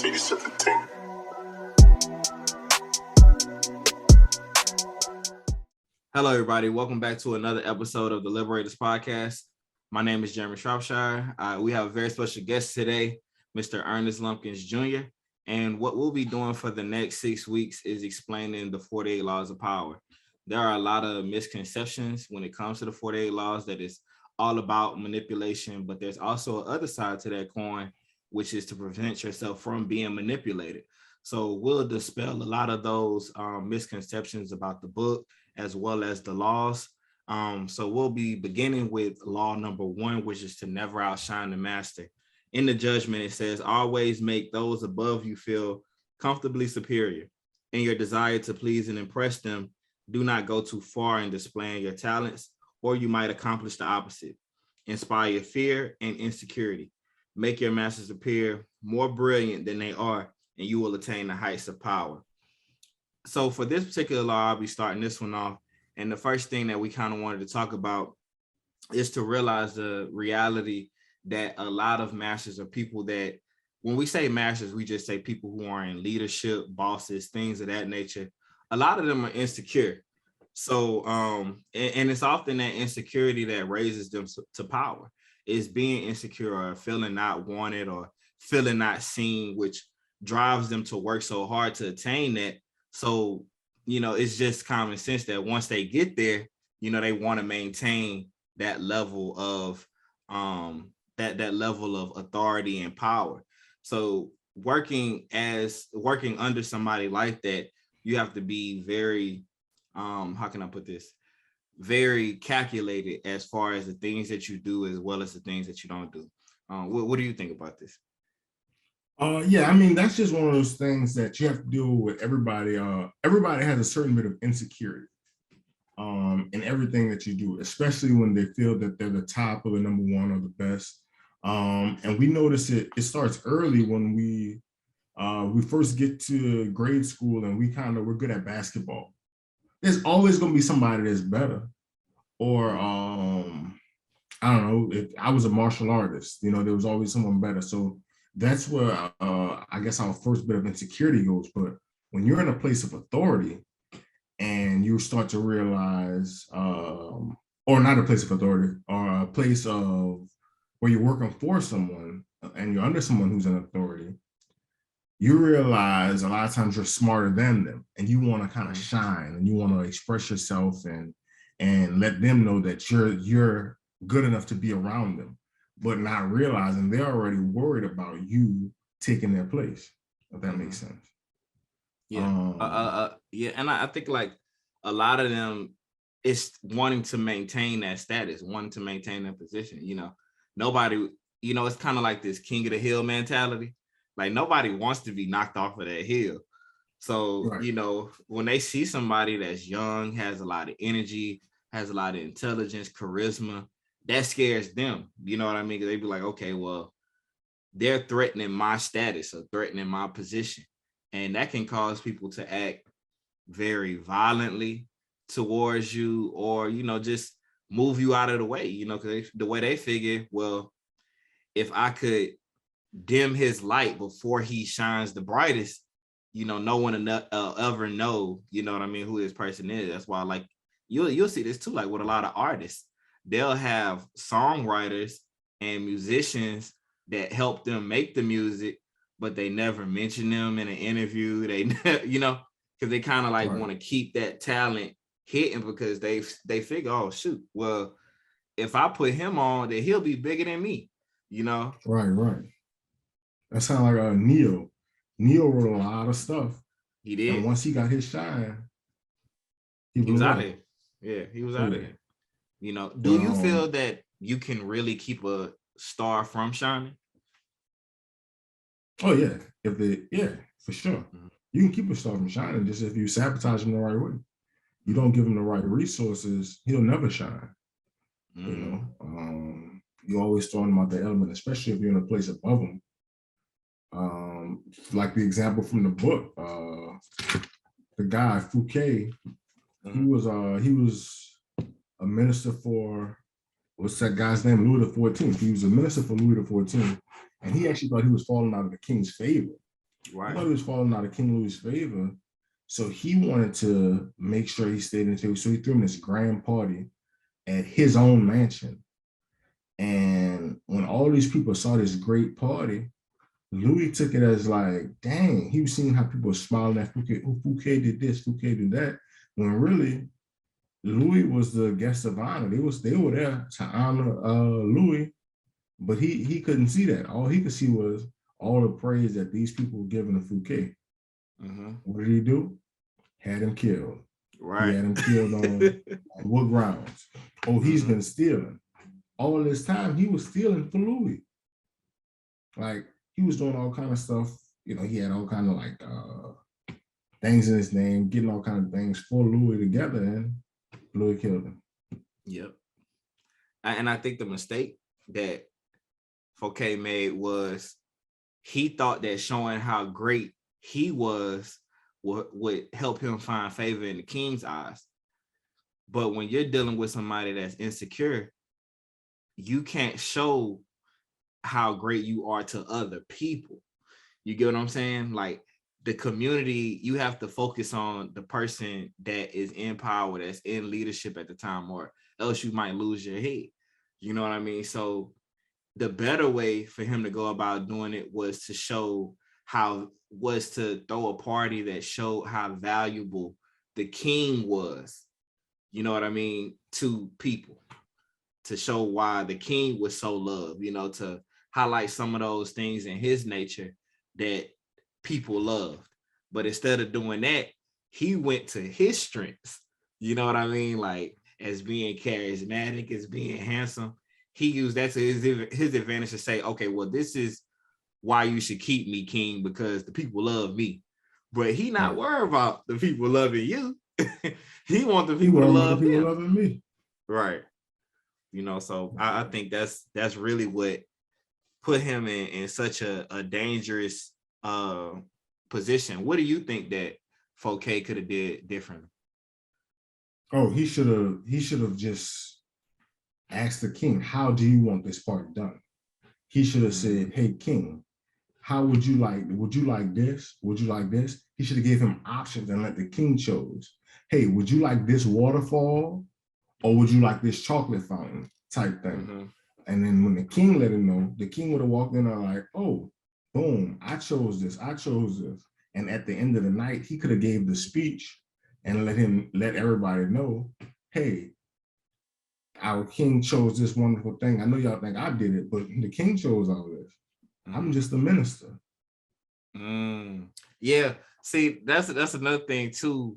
CD17. Hello, everybody. Welcome back to another episode of the Liberators Podcast. My name is Jeremy Shropshire. We have a very special guest today, Mr. Ernest Lumpkins, Jr. And what we'll be doing for the next 6 weeks is explaining the 48 Laws of Power. There are a lot of misconceptions when it comes to the 48 Laws that is all about manipulation, but there's also another side to that coin, which is to prevent yourself from being manipulated. So we'll dispel a lot of those misconceptions about the book as well as the laws. So we'll be beginning with law number 1, which is to never outshine the master. In the judgment, it says, always make those above you feel comfortably superior. In your desire to please and impress them, do not go too far in displaying your talents, or you might accomplish the opposite. Inspire fear and insecurity. Make your masters appear more brilliant than they are, and you will attain the heights of power. So for this particular law, I'll be starting this one off. And the first thing that we kind of wanted to talk about is to realize the reality that a lot of masters are people that, when we say masters, we just say people who are in leadership, bosses, things of that nature. A lot of them are insecure. So, and it's often that insecurity that raises them to power, is being insecure or feeling not wanted or feeling not seen, which drives them to work so hard to attain that. So, it's just common sense that once they get there, they want to maintain that level of that level of authority and power. So working under somebody like that, you have to be very, how can I put this? Very calculated as far as the things that you do as well as the things that you don't do. What do you think about this? Yeah, I mean, that's just one of those things that you have to deal with everybody. Everybody has a certain bit of insecurity in everything that you do, especially when they feel that they're the top or the number one or the best. And we notice it starts early when we first get to grade school and we're good at basketball. There's always going to be somebody that's better. Or I don't know, if I was a martial artist, there was always someone better. So that's where I guess our first bit of insecurity goes. But when you're in a place of authority and you start to realize, or not a place of authority, or a place of where you're working for someone and you're under someone who's in authority, you realize a lot of times you're smarter than them and you want to kind of shine and you want to express yourself and let them know that you're good enough to be around them, but not realizing they're already worried about you taking their place, if that makes sense. Yeah. Yeah. And I think like a lot of them, it's wanting to maintain that status, wanting to maintain that position. Nobody, it's kind of like this king of the hill mentality. Like nobody wants to be knocked off of that hill. So, right. When they see somebody that's young, has a lot of energy, has a lot of intelligence, charisma, that scares them. You know what I mean? They be like, okay, well, they're threatening my status or threatening my position. And that can cause people to act very violently towards you or, just move you out of the way, because the way they figure, well, if I could dim his light before he shines the brightest, no one ever know, what I mean, who this person is. That's why, like, you'll see this too, like with a lot of artists, they'll have songwriters and musicians that help them make the music, but they never mention them in an interview. They, because they kind of like want to keep that talent hidden because they figure, oh shoot, well, if I put him on, then he'll be bigger than me, Right. That sounds like Neo. Neo wrote a lot of stuff. He did. And once he got his shine, he was out of here. Yeah, he was out of here. Do you feel that you can really keep a star from shining? Oh yeah, for sure. Mm-hmm. You can keep a star from shining just if you sabotage him the right way. You don't give him the right resources, he'll never shine. Mm-hmm. You always throw him out the element, especially if you're in a place above him. Like the example from the book, the guy Fouquet, mm-hmm. he was a minister for, what's that guy's name? Louis XIV. He was a minister for Louis XIV, and he actually thought he was falling out of the king's favor He thought he was falling out of King Louis's favor. So he wanted to make sure he stayed in the table. So he threw him this grand party at his own mansion. And when all these people saw this great party, Louis took it as like, dang, he was seeing how people were smiling at Fouquet. Oh, Fouquet did this, Fouquet did that. When really, Louis was the guest of honor. They were there to honor Louis, but he couldn't see that. All he could see was all the praise that these people were giving to Fouquet. Mm-hmm. What did he do? Had him killed. Right. He had him killed on what grounds? Oh, he's been stealing. All this time, he was stealing for Louis. Like, he was doing all kind of stuff. You know, he had all kind of like things in his name, getting all kind of things for Louis together, and Louis killed him. Yep. And I think the mistake that Fouquet made was he thought that showing how great he was would help him find favor in the king's eyes. But when you're dealing with somebody that's insecure, you can't show how great you are to other people. You get what I'm saying? Like, the community, you have to focus on the person that is in power, that's in leadership at the time, or else you might lose your head. You know what I mean? So the better way for him to go about doing it was to throw a party that showed how valuable the king was, you know what I mean, to people, to show why the king was so loved, you know, to highlight some of those things in his nature that people loved. But instead of doing that, he went to his strengths, you know what I mean, like as being charismatic, as being handsome. He used that to his advantage to say, okay, well, this is why you should keep me king, because the people love me. But he not worried about the people loving you. He want the people to love him. Loving me. Right. You know, so I think that's really what put him in such a dangerous position. What do you think that Fouquet could have did differently? Oh, he should have just asked the king, how do you want this part done? He should have said, hey, king, how would you like this? Would you like this? He should have gave him options and let the king choose. Hey, would you like this waterfall, or would you like this chocolate fountain type thing? Mm-hmm. And then when the king let him know, the king would have walked in and like, oh, boom, I chose this. And at the end of the night, he could have gave the speech and let everybody know, hey, our king chose this wonderful thing. I know y'all think I did it, but the king chose all this. Mm-hmm. I'm just a minister. Yeah. See, that's another thing too,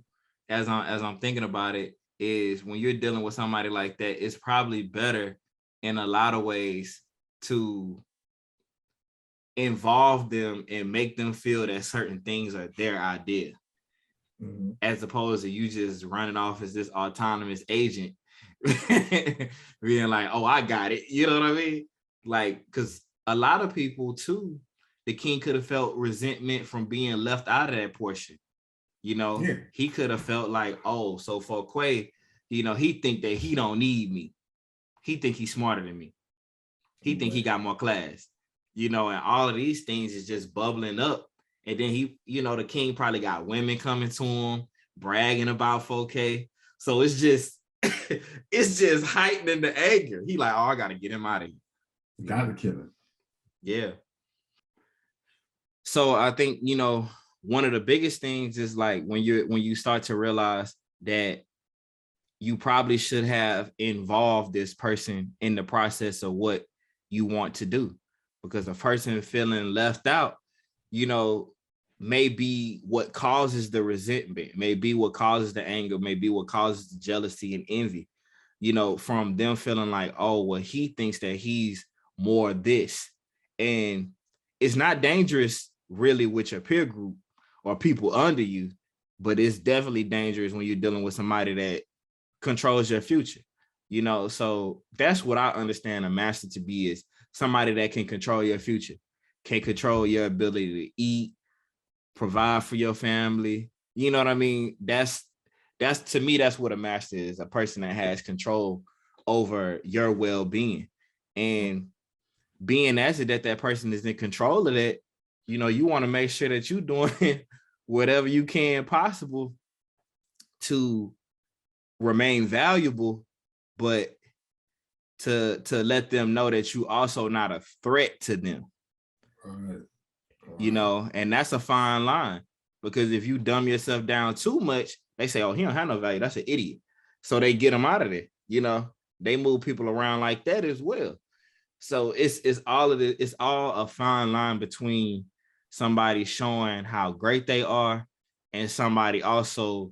as I'm thinking about it, is when you're dealing with somebody like that, it's probably better in a lot of ways to involve them and make them feel that certain things are their idea, as opposed to you just running off as this autonomous agent being like, oh, I got it. You know what I mean? Like, because a lot of people too, the king could have felt resentment from being left out of that portion. You know, He could have felt like, oh, so Fouquet, you know, he think that he don't need me. He think he's smarter than me. He think he got more class, you know, and all of these things is just bubbling up. And then he, you know, the king probably got women coming to him, bragging about Fouquet. So it's just, it's just heightening the anger. He like, oh, I got to get him out of here. Got to kill him. Yeah. So I think, you know, one of the biggest things is like when you start to realize that you probably should have involved this person in the process of what you want to do, because a person feeling left out, you know, may be what causes the resentment, may be what causes the anger, may be what causes the jealousy and envy, you know, from them feeling like, oh, well, he thinks that he's more this. And it's not dangerous really with your peer group or people under you, but it's definitely dangerous when you're dealing with somebody that controls your future, you know. So that's what I understand a master to be, is somebody that can control your future, can control your ability to eat, provide for your family. You know what I mean? That's to me, that's what a master is, a person that has control over your well-being. And being as it that person is in control of that, you want to make sure that you're doing whatever you can possible to remain valuable, but to let them know that you also not a threat to them. Right. And that's a fine line, because if you dumb yourself down too much, they say, oh, he don't have no value, that's an idiot. So they get them out of there. They move people around like that as well. So it's all of it. It's all a fine line between somebody showing how great they are and somebody also,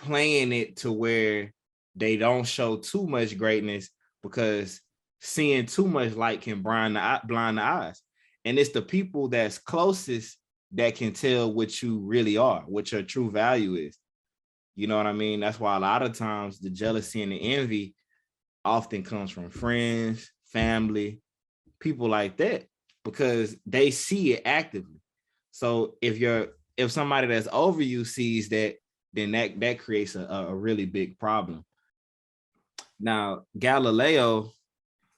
playing it to where they don't show too much greatness, because seeing too much light can blind the eyes. And it's the people that's closest that can tell what you really are, what your true value is. You know what I mean? That's why a lot of times the jealousy and the envy often comes from friends, family, people like that, because they see it actively. So if somebody that's over you sees that, then that creates a really big problem. Now, Galileo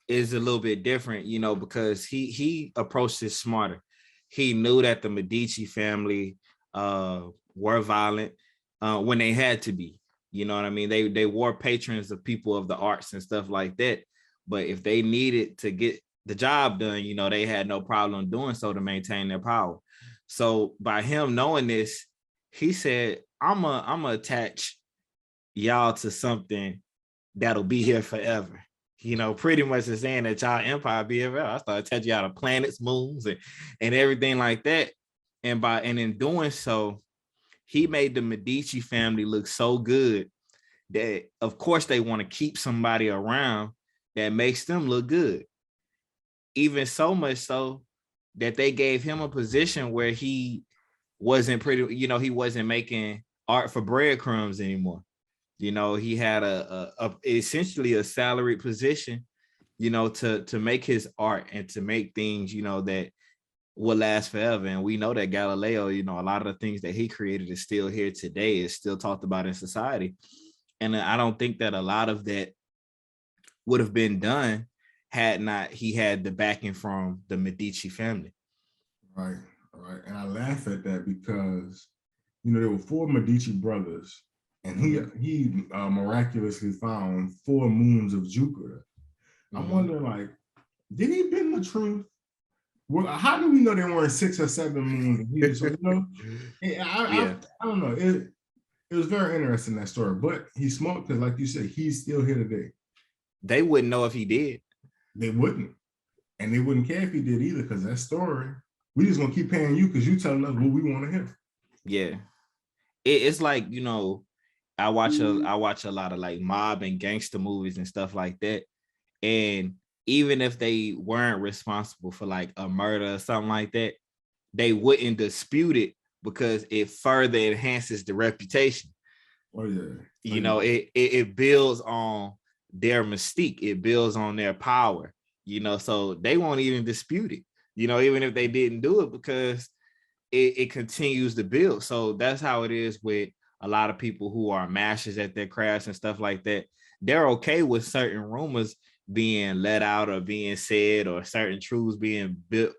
is a little bit different, because he approached this smarter. He knew that the Medici family were violent when they had to be. You know what I mean? They were patrons of people of the arts and stuff like that. But if they needed to get the job done, they had no problem doing so to maintain their power. So by him knowing this, he said, I'm gonna attach y'all to something that'll be here forever. Pretty much is saying that y'all empire be here forever. I started attaching y'all to planets, moons, and everything like that. And in doing so, he made the Medici family look so good that, of course, they want to keep somebody around that makes them look good. Even so much so that they gave him a position where he wasn't he wasn't making art for breadcrumbs anymore. He had essentially a salaried position, to make his art and to make things, that will last forever. And we know that Galileo, a lot of the things that he created is still here today, is still talked about in society. And I don't think that a lot of that would have been done had not he had the backing from the Medici family. Right. And I laugh at that because, there were 4 Medici brothers, and he miraculously found 4 moons of Jupiter. I'm wondering, did he bend the truth? Well, how do we know there weren't 6 or 7 moons? He just, I don't know. It was very interesting, that story. But he's smart because, like you said, he's still here today. They wouldn't know if he did. They wouldn't. And they wouldn't care if he did either, because that story, we just gonna keep paying you because you telling us what we want to hear. Yeah. It's like, I watch a lot of like mob and gangster movies and stuff like that. And even if they weren't responsible for like a murder or something like that, they wouldn't dispute it because it further enhances the reputation. Oh yeah. It builds on their mystique. It builds on their power, so they won't even dispute it, even if they didn't do it, because it continues to build. So that's how it is with a lot of people who are masters at their crafts and stuff like that. They're okay with certain rumors being let out or being said, or certain truths being bent,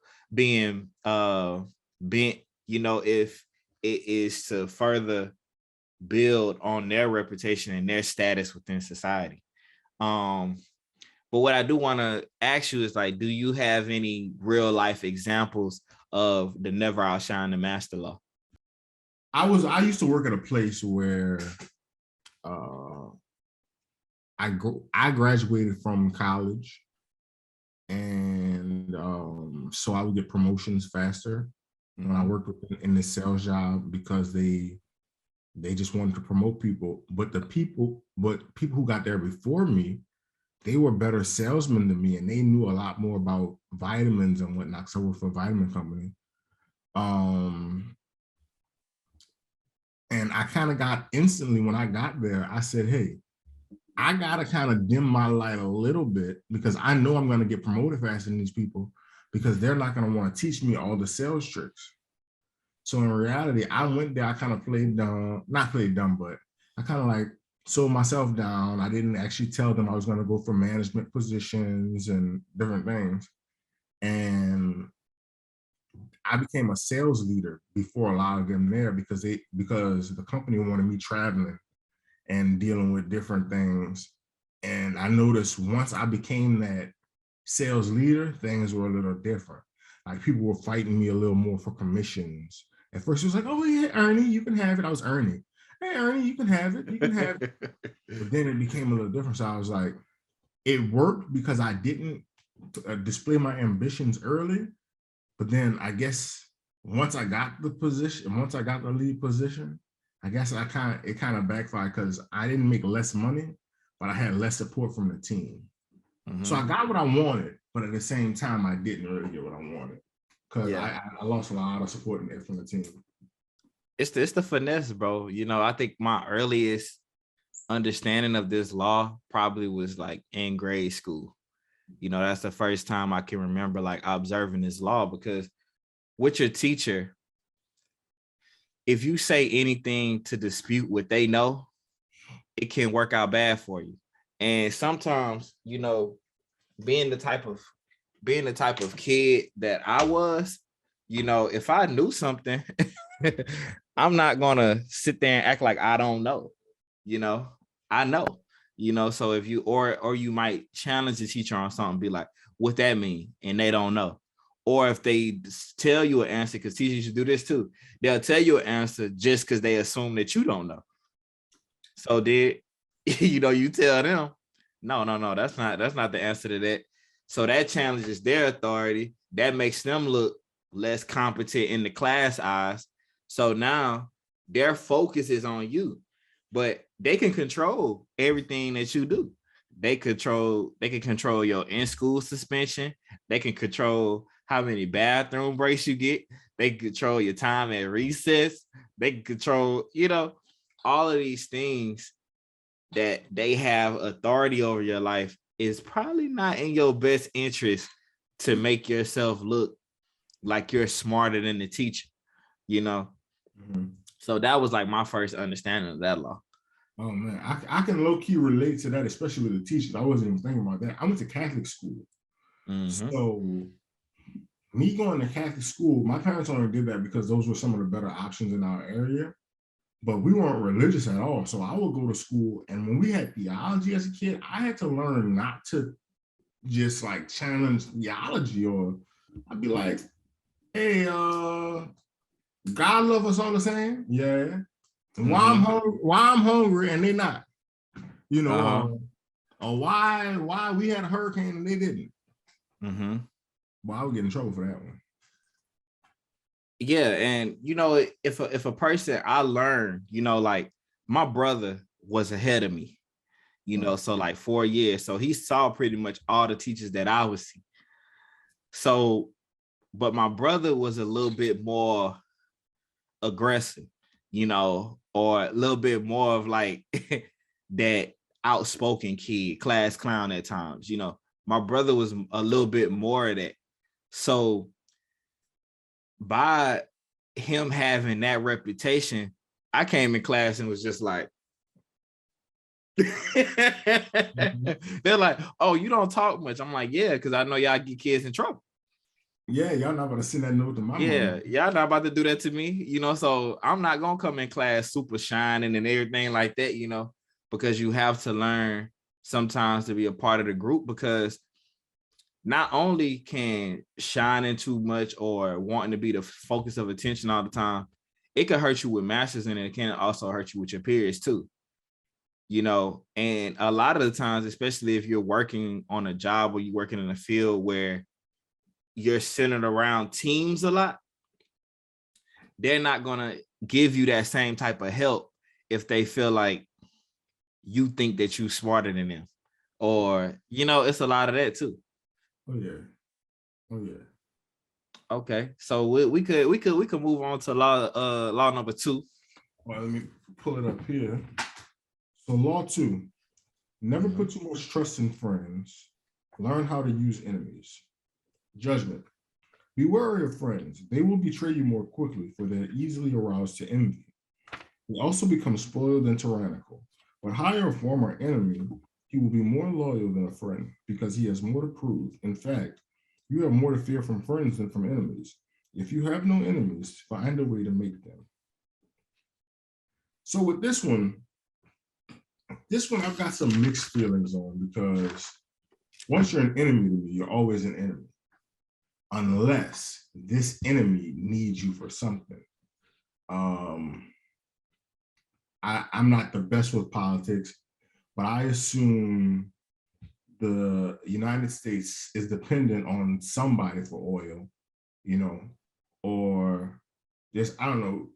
if it is to further build on their reputation and their status within society. But what I do want to ask you is, do you have any real life examples of the never outshine the master law? I used to work at a place where I graduated from college, and so I would get promotions faster when I worked in this sales job, because they just wanted to promote people. But people who got there before me, they were better salesmen than me, and they knew a lot more about vitamins and whatnot. So I worked for a vitamin company. And I kind of got instantly, when I got there, I said, hey, I got to kind of dim my light a little bit, because I know I'm going to get promoted faster than these people, because they're not going to want to teach me all the sales tricks. So in reality, I went there, I kind of played dumb, not played dumb, but I kind of sold myself down. I didn't actually tell them I was going to go for management positions and different things. And I became a sales leader before a lot of them there because the company wanted me traveling and dealing with different things. And I noticed once I became that sales leader, things were a little different. Like people were fighting me a little more for commissions. At first it was like, oh yeah, Ernie, you can have it. I was Ernie. Hey Ernie, you can have it. You can have it. But then it became a little different. So I was like, it worked because I didn't display my ambitions early. But then I guess once I got the lead position, I guess it kind of backfired because I didn't make less money, but I had less support from the team. So I got what I wanted, but at the same time, I didn't really get what I wanted because I lost a lot of support from the team. It's the finesse, bro. You know, I think my earliest understanding of this law probably was like in grade school. You know, that's the first time I can remember like observing this law, because with your teacher, if you say anything to dispute what they know, it can work out bad for you. And sometimes, you know, being the type of kid that I was, you know, if I knew something, I'm not gonna sit there and act like I don't know. You know, I know. You know, so if you or you might challenge the teacher on something, be like, what that mean? And they don't know. Or if they tell you an answer, because teachers should do this too, they'll tell you an answer just because they assume that you don't know. So did you know, you tell them, no, that's not the answer to that. So that challenges their authority. That makes them look less competent in the class eyes. So now their focus is on you, but they can control everything that you do. They can control your in-school suspension. They can control how many bathroom breaks you get. They can control your time at recess. They can control, you know, all of these things that they have authority over your life. Is probably not in your best interest to make yourself look like you're smarter than the teacher, you know? Mm-hmm. So that was like my first understanding of that law. Oh man, I can low key relate to that, especially with the teachers. I wasn't even thinking about that. I went to Catholic school. Mm-hmm. So me going to Catholic school, my parents only did that because those were some of the better options in our area. But we weren't religious at all. So I would go to school, and when we had theology as a kid, I had to learn not to just like challenge theology, or I'd be like, hey, God love us all the same. Yeah. Mm-hmm. Why I'm hungry and they not, you know, or why we had a hurricane and they didn't. Mm-hmm. Well, I would get in trouble for that one. Yeah, and you know, if a person, I learned, you know, like my brother was ahead of me, you know, so like 4 years. So he saw pretty much all the teachers that I would see. So, but my brother was a little bit more aggressive, you know, or a little bit more of like that outspoken kid, class clown at times, you know. My brother was a little bit more of that. So by him having that reputation, I came in class and was just like, they're like, oh, you don't talk much. I'm like, yeah, because I know y'all get kids in trouble. Yeah, y'all not about to send that note to my mom. Y'all not about to do that to me, you know, so I'm not going to come in class super shining and everything like that, you know, because you have to learn sometimes to be a part of the group, because not only can shining too much or wanting to be the focus of attention all the time, it can hurt you with masters, and it can also hurt you with your peers too. You know, and a lot of the times, especially if you're working on a job or you're working in a field where you're centered around teams a lot, they're not going to give you that same type of help if they feel like you think that you're smarter than them, or, you know, it's a lot of that too. Oh yeah. Okay, so we could move on to law number 2. Well, let me pull it up here. So law 2, never put too much trust in friends. Learn how to use enemies. Judgment. Be wary of friends. They will betray you more quickly, for they're easily aroused to envy. They also become spoiled and tyrannical. But hire a former enemy, he will be more loyal than a friend because he has more to prove. In fact, you have more to fear from friends than from enemies. If you have no enemies, find a way to make them. So with this one I've got some mixed feelings on, because once you're an enemy to me, you're always an enemy, unless this enemy needs you for something. I'm not the best with politics, but I assume the United States is dependent on somebody for oil, or just, I don't know,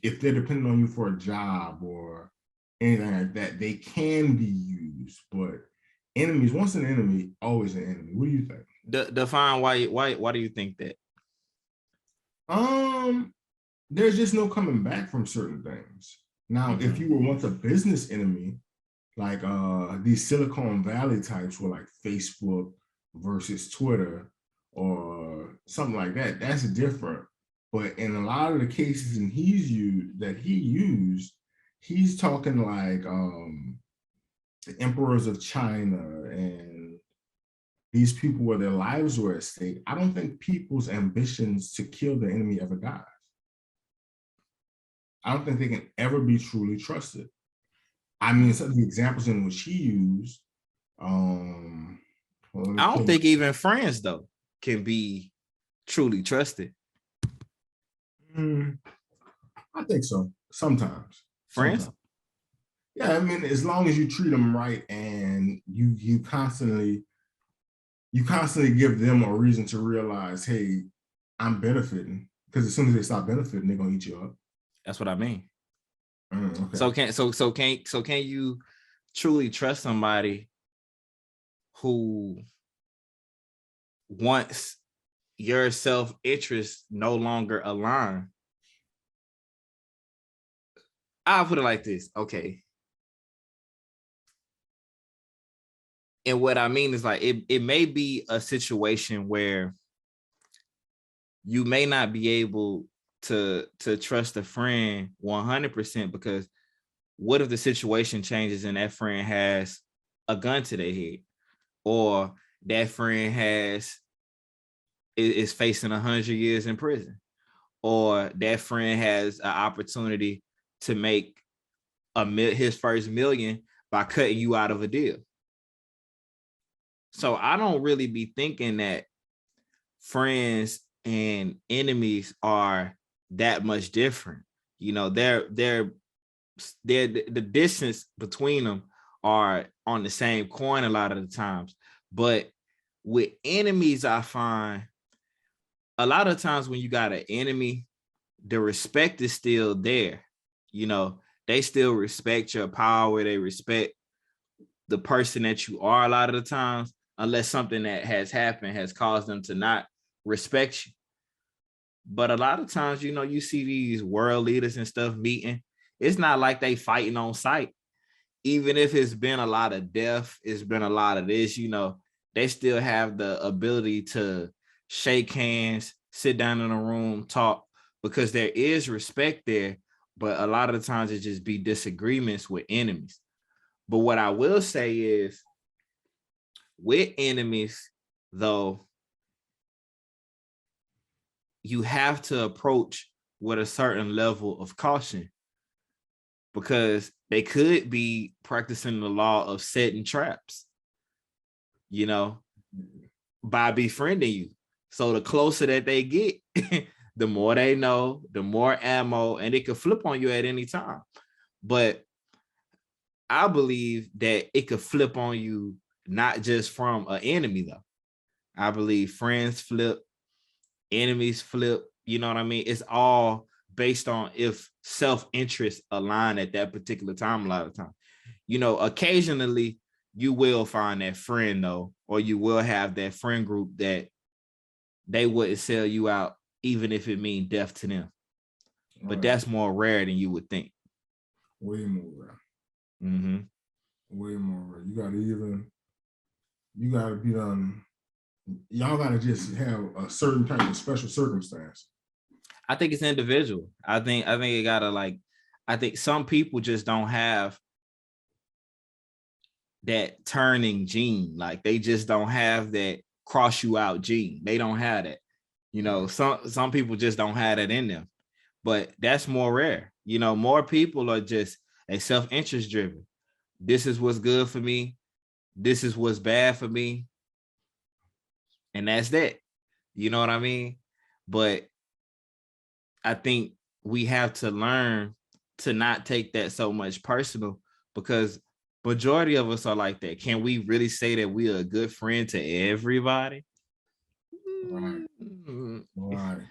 if they're dependent on you for a job or anything like that, they can be used. But enemies, once an enemy, always an enemy. What do you think? Define why do you think that? There's just no coming back from certain things. Now, if you were once a business enemy, like these Silicon Valley types were like Facebook versus Twitter or something like that, that's different. But in a lot of the cases he used, he's talking like the emperors of China and these people where their lives were at stake. I don't think people's ambitions to kill the enemy ever dies. I don't think they can ever be truly trusted. I mean, some of the examples in which he used, I don't think even friends though can be truly trusted. I think so. Sometimes. Friends? Yeah, I mean, as long as you treat them right and you constantly give them a reason to realize, hey, I'm benefiting. Because as soon as they stop benefiting, they're gonna eat you up. That's what I mean. Okay. So can you truly trust somebody who wants your self-interest no longer align? I'll put it like this. Okay. And what I mean is, like, it may be a situation where you may not be able to trust a friend 100%, because what if the situation changes and that friend has a gun to their head, or that friend is facing 100 years in prison, or that friend has an opportunity to make his first million by cutting you out of a deal. So I don't really be thinking that friends and enemies are that much different. They're the distance between them are on the same coin a lot of the times. But with enemies, I find a lot of times when you got an enemy, the respect is still there. They still respect your power. They respect the person that you are a lot of the times, unless something that has happened has caused them to not respect you. But a lot of times, you see these world leaders and stuff meeting. It's not like they fighting on sight. Even if it's been a lot of death, it's been a lot of this, they still have the ability to shake hands, sit down in a room, talk, because there is respect there. But a lot of the times it just be disagreements with enemies. But what I will say is, with enemies, though, you have to approach with a certain level of caution, because they could be practicing the law of setting traps, by befriending you. So the closer that they get, the more they know, the more ammo, and it could flip on you at any time. But I believe that it could flip on you not just from an enemy, though. I believe friends flip, enemies flip. You know what I mean? It's all based on if self-interest align at that particular time. A lot of time, occasionally you will find that friend, though, or you will have that friend group that they wouldn't sell you out, even if it means death to them. But that's more rare than you would think. Way more rare. Mm-hmm. Way more rare. You gotta be done. Y'all gotta just have a certain type of special circumstance. I think it's individual. I think it gotta, I think some people just don't have that turning gene. Like they just don't have that cross you out gene. They don't have that. You know, some people just don't have that in them, but that's more rare. You know, more people are just a self-interest driven. This is what's good for me. This is what's bad for me. And that's that. You know what I mean? But I think we have to learn to not take that so much personal, because majority of us are like that. Can we really say that we are a good friend to everybody? Right. Right.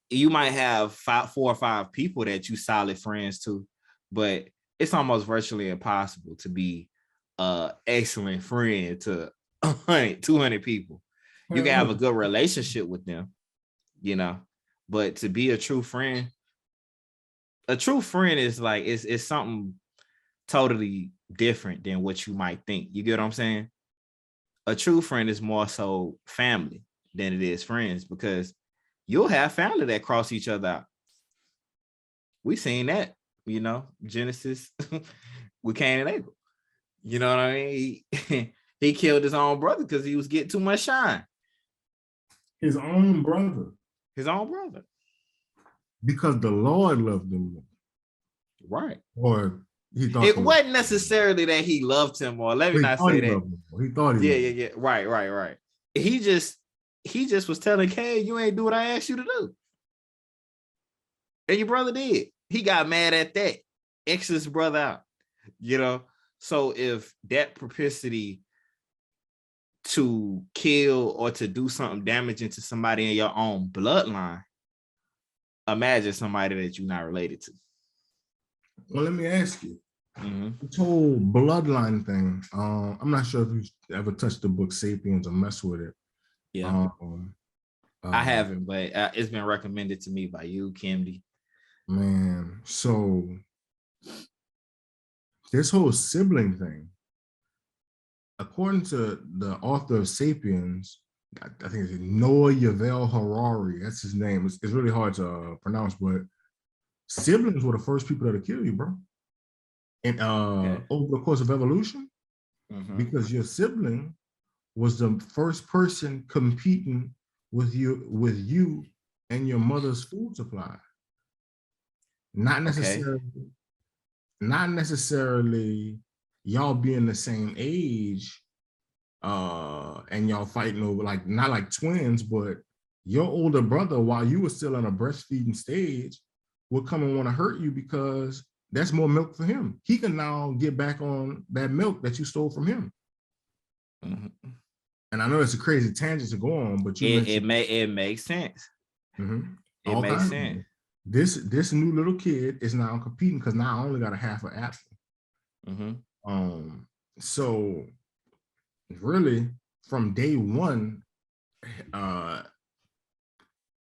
You might have 4 or 5 people that you solid friends to, but it's almost virtually impossible to be an excellent friend to 100, 200 people. You can have a good relationship with them, you know, but to be a true friend is like, it's something totally different than what you might think. You get what I'm saying? A true friend is more so family than it is friends, because you'll have family that cross each other out. We seen that, you know, Genesis with Cain and Abel. You know what I mean? He killed his own brother because he was getting too much shine. His own brother. His own brother. Because the Lord loved him more. Right. Or he thought it wasn't necessarily that he loved him, or let me not say that. He thought he loved him. Yeah. Right. He just was telling Cain, you ain't do what I asked you to do. And your brother did. He got mad at that. X his brother out. You know? So if that propensity to kill or to do something damaging to somebody in your own bloodline, imagine somebody that you're not related to. Well, let me ask you. This whole bloodline thing, I'm not sure if you've ever touched the book Sapiens or mess with it. Yeah. I haven't, but it's been recommended to me by you, Kimdy. Man, so this whole sibling thing, according to the author of Sapiens, I think it's Noah Yuval Harari, that's his name. It's really hard to pronounce, but siblings were the first people that'll kill you, bro. And over the course of evolution, because your sibling was the first person competing with you and your mother's food supply. Not necessarily y'all being the same age, and y'all fighting over, like, not like twins, but your older brother, while you were still in a breastfeeding stage, would come and want to hurt you because that's more milk for him. He can now get back on that milk that you stole from him. And I know it's a crazy tangent to go on, but it makes sense. It makes sense. This new little kid is now competing because now I only got a half an apple. So really, from day one,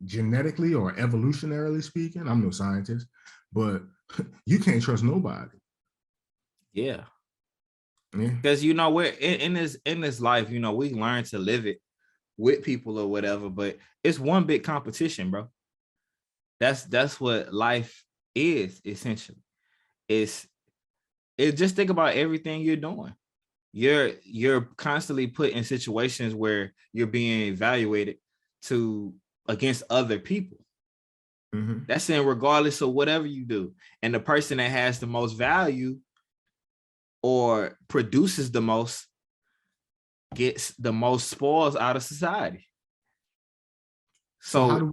genetically or evolutionarily speaking, I'm no scientist, but you can't trust nobody. Yeah. Because, you know, we're in this life, you know, we learn to live it with people or whatever, but it's one big competition, bro. That's what life is, essentially. It's just think about everything you're doing. You're constantly put in situations where you're being evaluated against other people. That's in regardless of whatever you do. And the person that has the most value or produces the most gets the most spoils out of society. So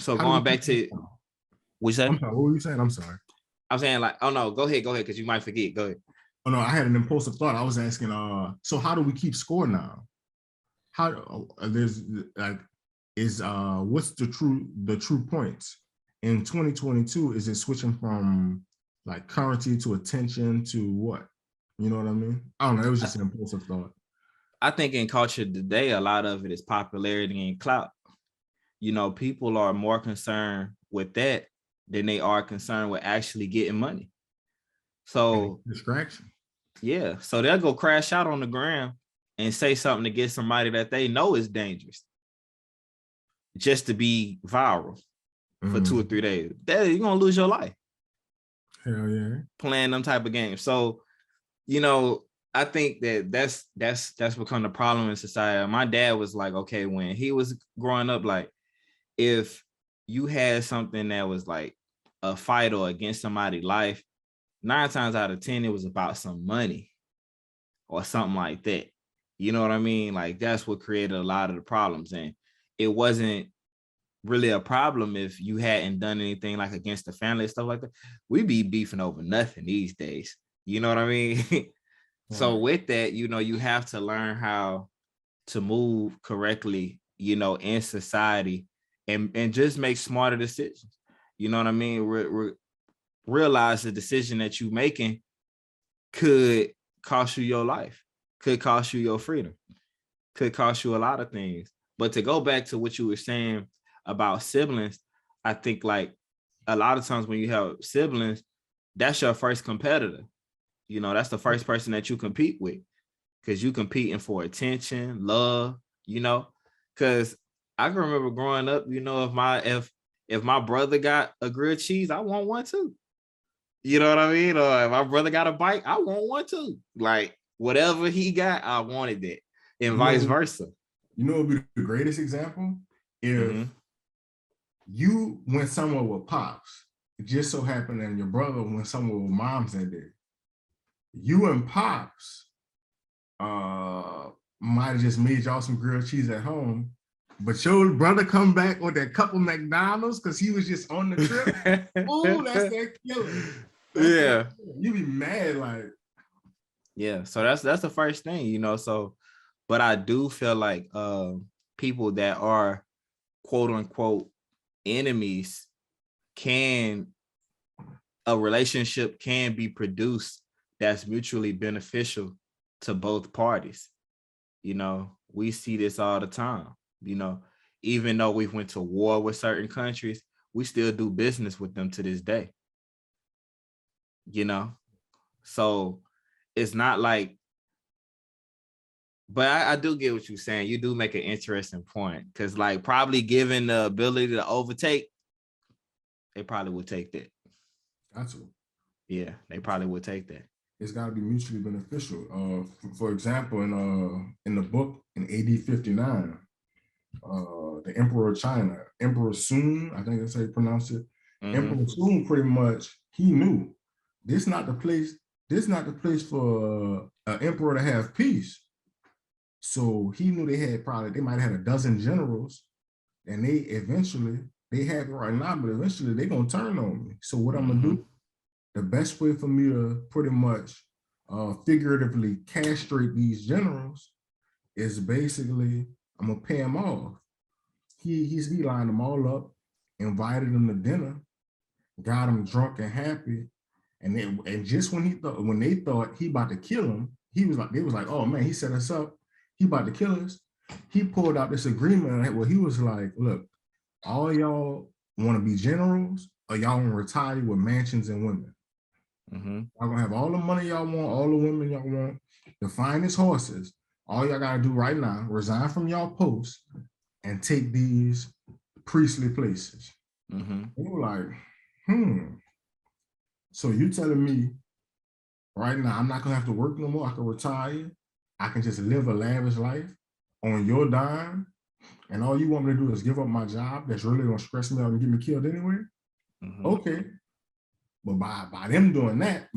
going back to what you said? I'm sorry, what were you saying? I'm sorry. I'm saying, like, oh no, go ahead, because you might forget. Go ahead. Oh no, I had an impulsive thought. I was asking, so how do we keep score now? How there's like, what's the true points in 2022? Is it switching from like currency to attention to what? You know what I mean? I don't know. It was just an impulsive thought. I think in culture today, a lot of it is popularity and clout. You know, people are more concerned with that than they are concerned with actually getting money. So distraction. Yeah. So they'll go crash out on the ground and say something to get somebody that they know is dangerous, just to be viral for 2 or 3 days. You're gonna lose your life. Hell yeah. Playing them type of games. So, you know, I think that's become the problem in society. My dad was like, okay, when he was growing up, like if you had something that was like a fight or against somebody's life, 9 times out of 10, it was about some money or something like that. You know what I mean? Like that's what created a lot of the problems. And it wasn't really a problem if you hadn't done anything like against the family and stuff like that. We be beefing over nothing these days. You know what I mean? So with that, you know, you have to learn how to move correctly, you know, in society and just make smarter decisions. You know what I mean? Realize the decision that you're making could cost you your life, could cost you your freedom, could cost you a lot of things. But to go back to what you were saying about siblings, I think like a lot of times when you have siblings, that's your first competitor. You know, that's the first person that you compete with because you competing for attention, love, you know, because I can remember growing up, you know, if my brother got a grilled cheese, I want one too. You know what I mean? Or if my brother got a bike, I want one too. Like whatever he got, I wanted it, and vice versa. You know what would be the greatest example? If you went somewhere with pops, it just so happened and your brother went somewhere with moms that day. You and pops might have just made y'all some grilled cheese at home, but your brother come back with that couple McDonald's because he was just on the trip. Oh, that's that killer. You be mad like. Yeah, so that's the first thing, you know. So, but I do feel like people that are quote unquote enemies a relationship can be produced that's mutually beneficial to both parties. You know, we see this all the time. You know, even though we went to war with certain countries, we still do business with them to this day. You know, so it's not like, but I do get what you're saying. You do make an interesting point because like probably given the ability to overtake, they probably would take that. That's what. Yeah, they probably would take that. It's got to be mutually beneficial. For example, in the book in AD 59, the Emperor of China, Emperor Sun, I think that's how you pronounce it. Emperor Sun pretty much, he knew this not the place for an emperor to have peace. So he knew they might have had a dozen generals, and they have it right now, but eventually they're gonna turn on me. So what I'm gonna do? The best way for me to pretty much figuratively castrate these generals is basically I'm gonna pay them off. He lined them all up, invited them to dinner, got them drunk and happy, and just when they thought he about to kill him, they was like, oh man, he set us up. He about to kill us. He pulled out this agreement where he was like, look, all y'all want to be generals, or y'all want to retire with mansions and women. Y'all gonna have all the money y'all want, all the women y'all want, the finest horses. All y'all gotta do right now, resign from y'all posts and take these priestly places. They were like, So you telling me right now I'm not gonna have to work no more? I can retire. I can just live a lavish life on your dime, and all you want me to do is give up my job that's really gonna stress me out and get me killed anyway? Okay. But by him doing that,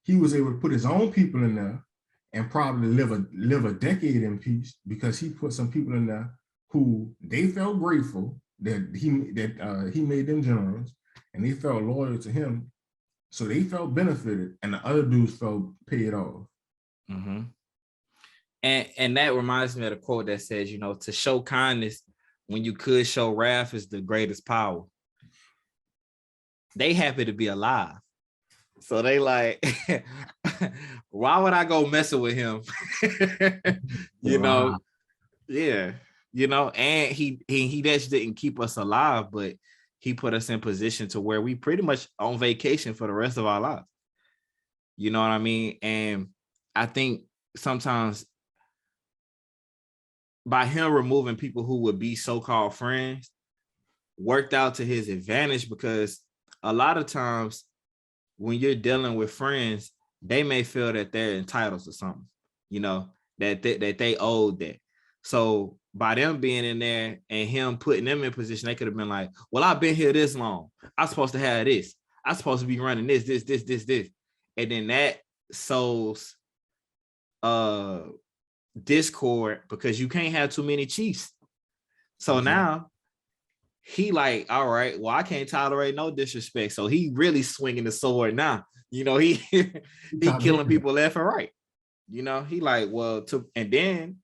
he was able to put his own people in there and probably live a decade in peace because he put some people in there who they felt grateful that he made them generals, and they felt loyal to him. So they felt benefited, and the other dudes felt paid off. And that reminds me of the quote that says, you know, to show kindness when you could show wrath is the greatest power. They happy to be alive. So they like, why would I go messing with him? You know, yeah, you know, and he just didn't keep us alive, but he put us in position to where we pretty much on vacation for the rest of our lives. You know what I mean? And I think sometimes by him removing people who would be so-called friends worked out to his advantage, because a lot of times when you're dealing with friends, they may feel that they're entitled to something, you know, that they owed that. So by them being in there and him putting them in position, they could have been like, well, I've been here this long. I'm supposed to have this. I'm supposed to be running this. And then that sows discord because you can't have too many chiefs. So now he like, all right, well, I can't tolerate no disrespect. So he really swinging the sword now. You know, he killing people left and right. You know, he like, well, and then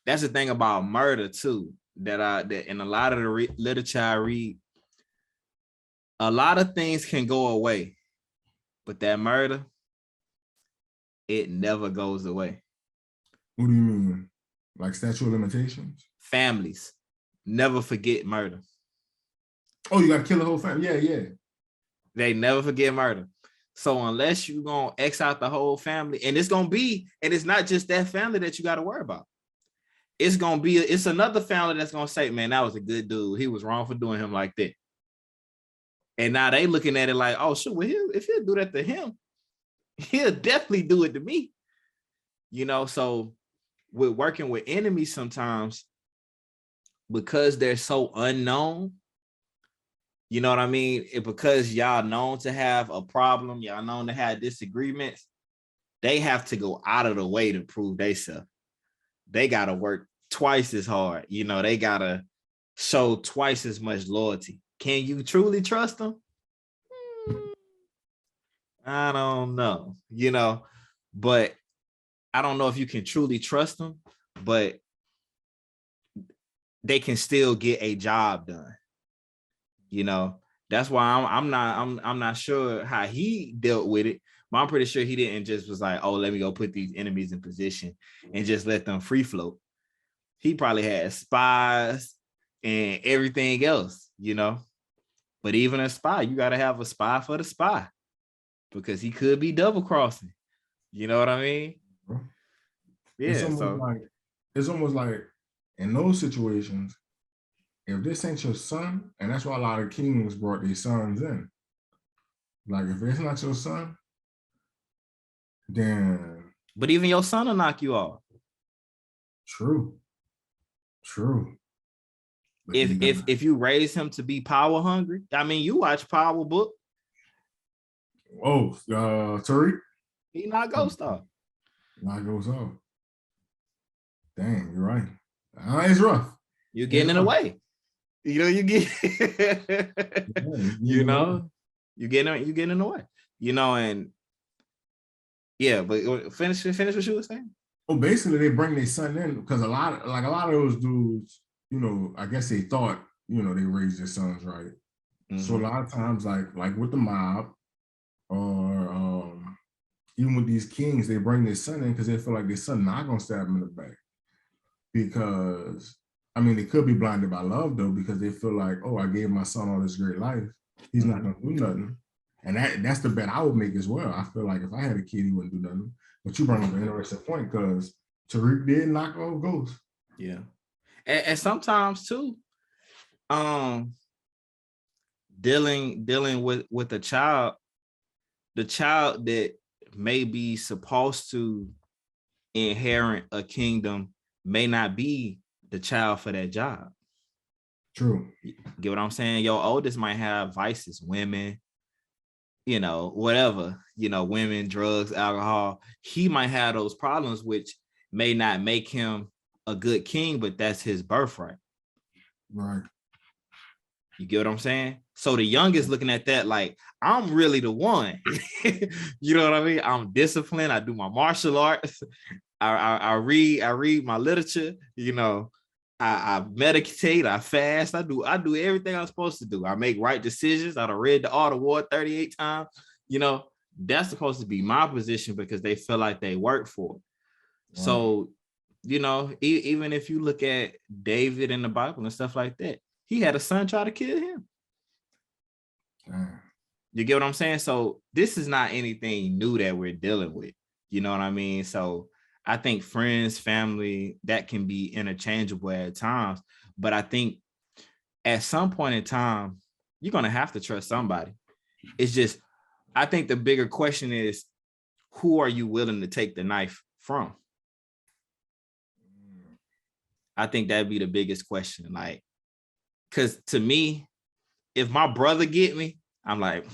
that's the thing about murder too, that in a lot of the literature I read, a lot of things can go away, but that murder, it never goes away. What do you mean? Like statute of limitations? Families never forget murder. Oh, you got to kill the whole family? Yeah. They never forget murder. So unless you're going to X out the whole family, and it's not just that family that you got to worry about. It's another family that's going to say, man, that was a good dude. He was wrong for doing him like that. And now they looking at it like, oh, shit, well, if he'll do that to him, he'll definitely do it to me. You know, so with working with enemies sometimes, because they're so unknown, you know what I mean? Because y'all known to have a problem, y'all known to have disagreements, they have to go out of the way to prove themselves. They got to work twice as hard. You know, they got to show twice as much loyalty. Can you truly trust them? I don't know, you know, but I don't know if you can truly trust them, but they can still get a job done. You know, that's why I'm not sure how he dealt with it, but I'm pretty sure he didn't just was like, oh, let me go put these enemies in position and just let them free float. He probably had spies and everything else, you know. But even a spy, you got to have a spy for the spy because he could be double crossing. You know what I mean? Yeah. It's almost like in those situations, if this ain't your son, and that's why a lot of kings brought their sons in. Like if it's not your son, then. But even your son will knock you off. True. But if you raise him to be power hungry, I mean, you watch Power Book. Oh, Tariq. He not ghost off. Not goes off. Dang, you're right. It's rough. You're getting in the way. You know, you getting in the way. You know, and yeah, but finish what you were saying. Well, basically, they bring their son in because a lot of those dudes, you know, I guess they thought, you know, they raised their sons right. Mm-hmm. So a lot of times, like with the mob, or even with these kings, they bring their son in because they feel like their son not gonna stab him in the back. Because I mean, they could be blinded by love though, because they feel like, oh, I gave my son all this great life, he's not gonna do nothing. And that's the bet I would make as well. I feel like if I had a kid, he wouldn't do nothing. But you bring up an interesting point because Tariq did knock off Ghost. Yeah. And sometimes too, dealing with the child that may be supposed to inherit a kingdom may not be the child for that job. True. Get what I'm saying? Your oldest might have vices, women, you know, whatever, you know, women, drugs, alcohol. He might have those problems, which may not make him a good king, but that's his birthright. Right. You get what I'm saying? So the youngest looking at that like, I'm really the one. You know what I mean? I'm disciplined. I do my martial arts. I read my literature. You know, I meditate. I fast. I do everything I'm supposed to do. I make right decisions. I've read the Art of War 38 times. You know, that's supposed to be my position because they feel like they work for it. Right. So, you know, even if you look at David in the Bible and stuff like that, he had a son try to kill him. You get what I'm saying? So this is not anything new that we're dealing with. You know what I mean? So I think friends, family, that can be interchangeable at times. But I think at some point in time, you're going to have to trust somebody. It's just I think the bigger question is, who are you willing to take the knife from? I think that'd be the biggest question. Like, because to me, if my brother get me, I'm like,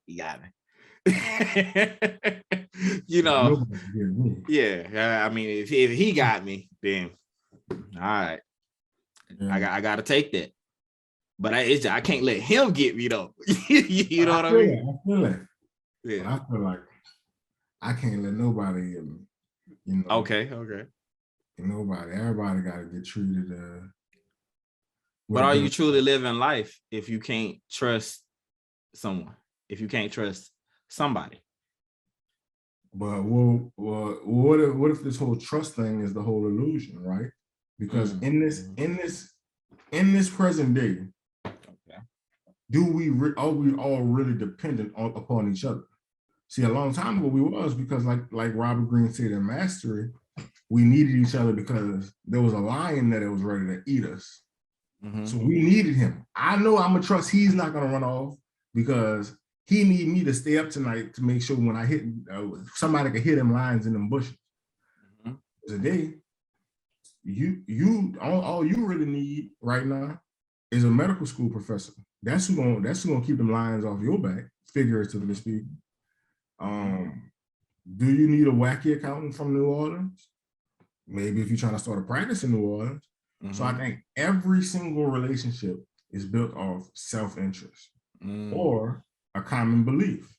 he got me. You know, yeah. I mean, if he got me, then all right, yeah. I gotta take that. But I can't let him get me though. You know what I mean? I feel it. Yeah. I feel like I can't let nobody get me. You know. Okay. Everybody got to get treated. But are you truly living life if you can't trust someone? If you can't trust somebody? But what if this whole trust thing is the whole illusion, right? Because in this present day, are we all really dependent upon each other? See, a long time ago we was, because like Robert Greene said in Mastery, we needed each other because there was a lion that was ready to eat us. So we needed him. I know I'm gonna trust he's not gonna run off, because he need me to stay up tonight to make sure when I hit somebody could hit them lions in them bushes. Today, all you really need right now is a medical school professor. That's who gonna keep them lions off your back, figuratively speaking. Do you need a wacky accountant from New Orleans? Maybe if you're trying to start a practice in New Orleans. So I think every single relationship is built off self-interest or a common belief.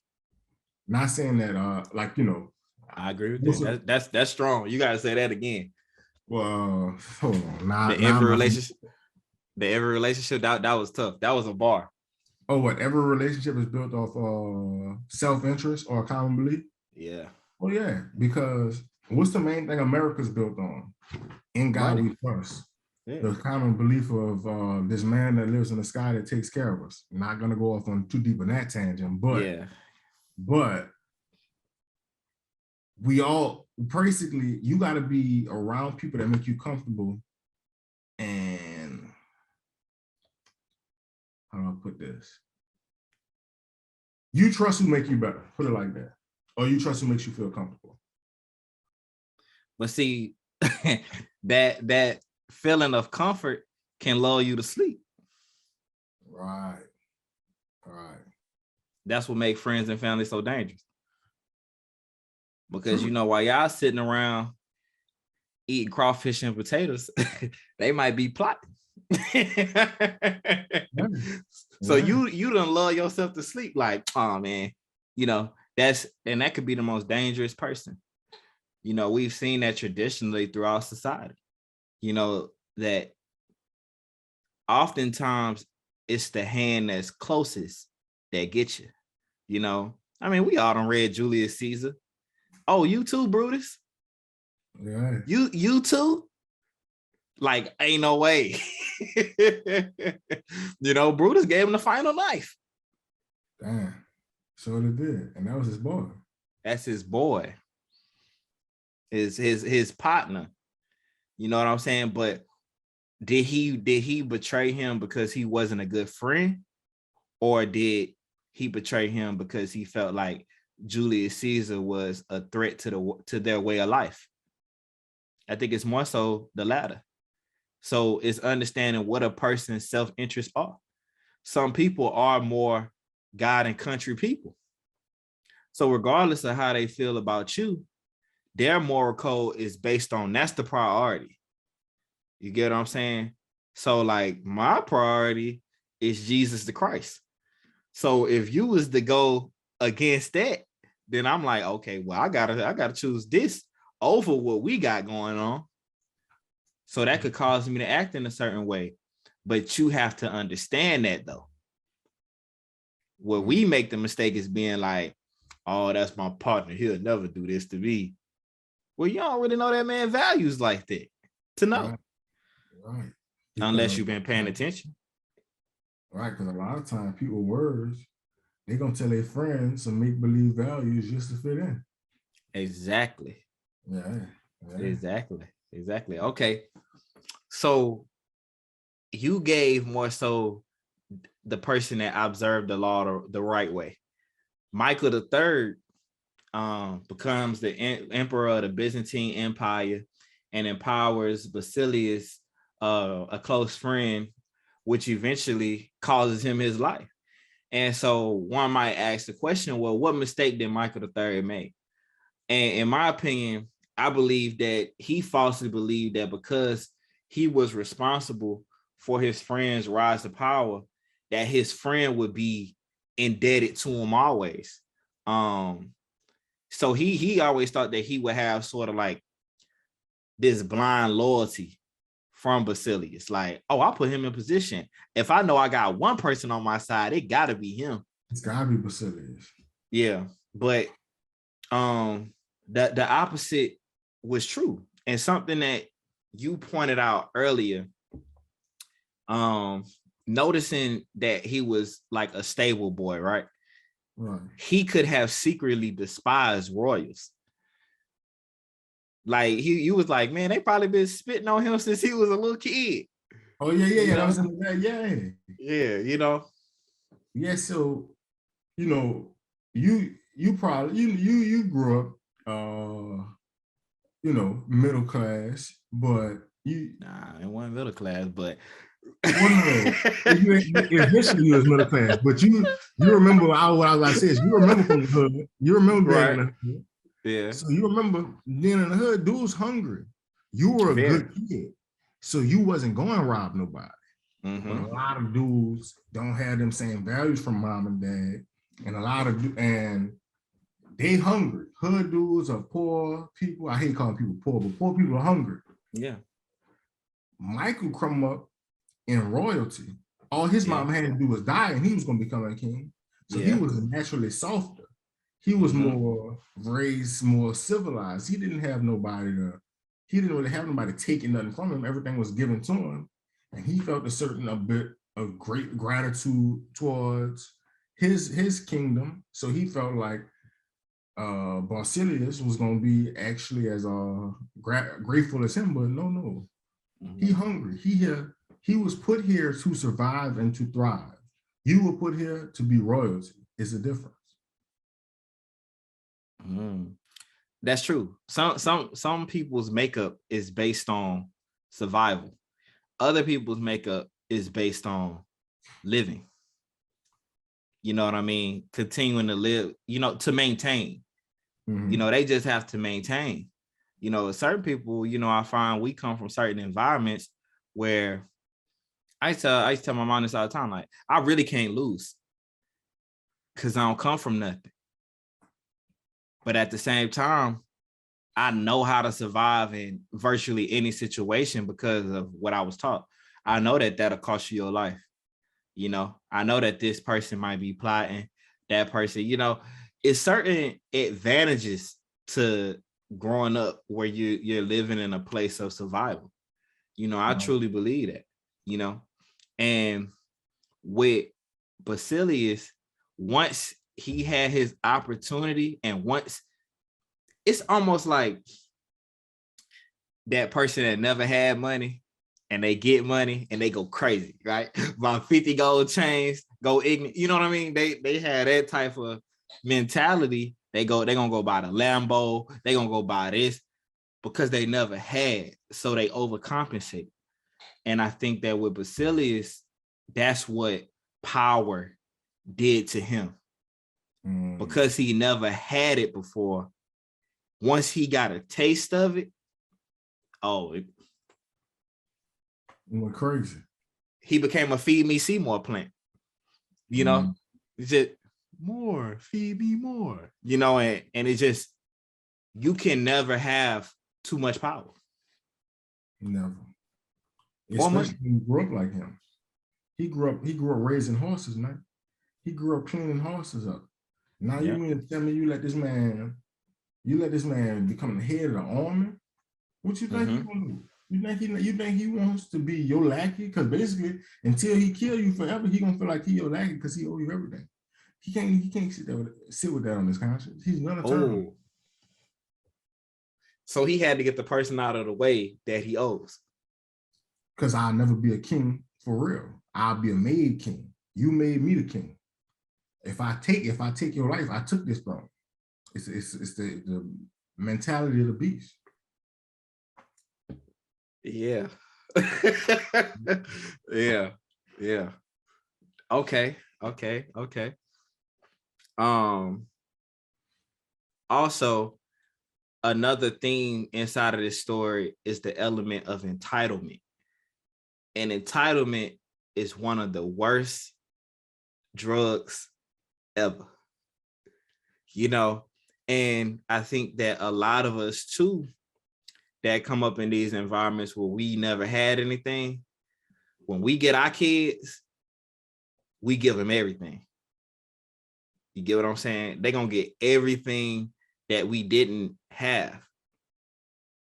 Not saying that, like, you know. I agree with that. That's strong. You gotta say that again. Well, hold on. The every relationship that was tough. That was a bar. Oh, what? Every relationship is built off self-interest or a common belief? Yeah. Well, yeah, because what's the main thing America's built on? In God we trust. Yeah. The common belief of this man that lives in the sky that takes care of us. I'm not gonna go off on too deep in that tangent, but we all basically, you got to be around people that make you comfortable. And how do I put this? You trust who make you better. Put it like that. Or you trust who makes you feel comfortable. But see, that feeling of comfort can lull you to sleep. Right. That's what makes friends and family so dangerous. Because, you know, while y'all sitting around eating crawfish and potatoes, they might be plotting. So you done lull yourself to sleep like, oh man, you know, that could be the most dangerous person. You know, we've seen that traditionally throughout society, you know, that oftentimes it's the hand that's closest that gets you, you know. I mean, we all done read Julius Caesar. Oh, you too, Brutus? Yeah. You too? Like, ain't no way. You know, Brutus gave him the final knife. Damn. So it did. And that was his boy. That's his boy. His partner. You know what I'm saying? But did he betray him because he wasn't a good friend? Or did he betray him because he felt like Julius Caesar was a threat to their way of life? I think it's more so the latter. So it's understanding what a person's self-interests are. Some people are more God and country people. So regardless of how they feel about you, their moral code is based on, that's the priority. You get what I'm saying? So like my priority is Jesus the Christ. So if you was to go against that, then I'm like, okay, well, I gotta choose this over what we got going on. So that could cause me to act in a certain way. But you have to understand that though. Where we make the mistake is being like, oh, that's my partner. He'll never do this to me. Well, you don't really know that man values like that to know. Right. Unless you've been paying attention. Right, because a lot of times people words, they're going to tell their friends some make-believe values just to fit in. Exactly. Yeah. Exactly. Okay. So you gave more so the person that observed the law the right way. Michael the Third becomes the emperor of the Byzantine Empire and empowers Basilius, a close friend, which eventually causes him his life. And so one might ask the question, well, what mistake did Michael III make? And in my opinion, I believe that he falsely believed that because he was responsible for his friend's rise to power, that his friend would be indebted to him always. So he always thought that he would have sort of like this blind loyalty from Basilius. Like, oh, I'll put him in position. If I know I got one person on my side, it gotta be him. It's gotta be Basilius. Yeah, but the opposite was true. And something that you pointed out earlier, noticing that he was like a stable boy, right? Right. He could have secretly despised royals. Like he was like, man, they probably been spitting on him since he was a little kid. Oh yeah. That was in the Yeah, you know. Yeah, so you probably you grew up middle class, but it wasn't middle class, but eventually you was middle class, but you remember what I was about to say is you remember from the hood, you remember being in the hood. Yeah. So you remember being in the hood, dudes hungry. You were a good kid. So you wasn't going to rob nobody. Mm-hmm. But a lot of dudes don't have them same values from mom and dad. And they hungry. Hood dudes are poor people. I hate calling people poor, but poor people are hungry. Yeah. Michael come up in royalty. All his mom had to do was die and he was going to become a king. So he was naturally softer. He was more raised, more civilized. He didn't really have nobody taking nothing from him. Everything was given to him. And he felt a bit of great gratitude towards his kingdom. So he felt like Basilius was going to be actually as grateful as him, but no. He hungry. He was put here to survive and to thrive. You were put here to be royalty. It's a difference. That's true. Some people's makeup is based on survival. Other people's makeup is based on living. You know what I mean? Continuing to live, to maintain. Mm-hmm. They just have to maintain. Certain people, I find we come from certain environments where I used to tell my mom this all the time, like, I really can't lose because I don't come from nothing. But at the same time, I know how to survive in virtually any situation because of what I was taught. I know that that'll cost you your life. I know that this person might be plotting, that person, it's certain advantages to growing up where you're living in a place of survival. I truly believe that, and with Basilius, once he had his opportunity and once it's almost like that person that never had money and they get money and they go crazy, right? About 50 gold chains, go ignorant. You know what I mean? They had that type of mentality. They're gonna go buy the Lambo, they're gonna go buy this because they never had. So they overcompensate. And I think that with Basilius, that's what power did to him. Because he never had it before. Once he got a taste of it, it went crazy. He became a feed me Seymour plant. It's just more, feed me more. And it's just, you can never have too much power. Never. Especially when you grew up like him. He grew up raising horses, man. He grew up cleaning horses up. Now you mean to tell me you let this man become the head of the army? What you think he's gonna do? You think he wants to be your lackey? Because basically, until he kill you forever, he gonna feel like he your lackey because he owe you everything. He can't sit with that on his conscience. He's gonna turn. So he had to get the person out of the way that he owes. Because I'll never be a king for real. I'll be a made king. You made me the king. if I take your life, I took this from you. It's the mentality of the beast. Yeah. Yeah. Okay. Also, another theme inside of this story is the element of entitlement. And entitlement is one of the worst drugs ever. And I think that a lot of us too that come up in these environments where we never had anything, when we get our kids, we give them everything. You get what I'm saying? They're going to get everything that we didn't have.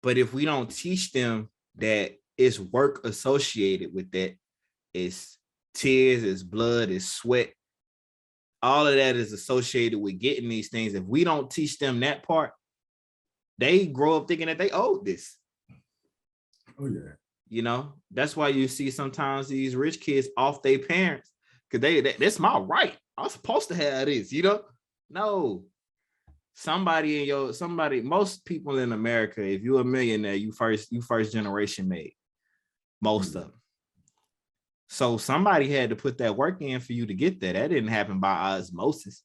But if we don't teach them that it's work associated with that, it's tears, it's blood, it's sweat, all of that is associated with getting these things. If we don't teach them that part, they grow up thinking that they owe this. Oh, yeah. That's why you see sometimes these rich kids off their parents, because that's my right. I'm supposed to have this, No. Most people in America, if you're a millionaire, you first generation made. Most of them. So somebody had to put that work in for you to get there. That didn't happen by osmosis.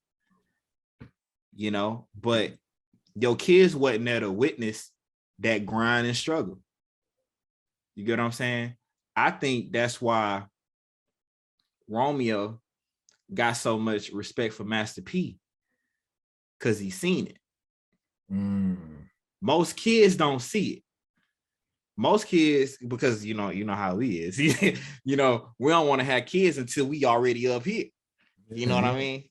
But your kids wasn't there to witness that grind and struggle. You get what I'm saying? I think that's why Romeo got so much respect for Master P, because he's seen it. Most kids don't see it. Most kids, because you know how he is. We don't want to have kids until we already up here. You know what I mean?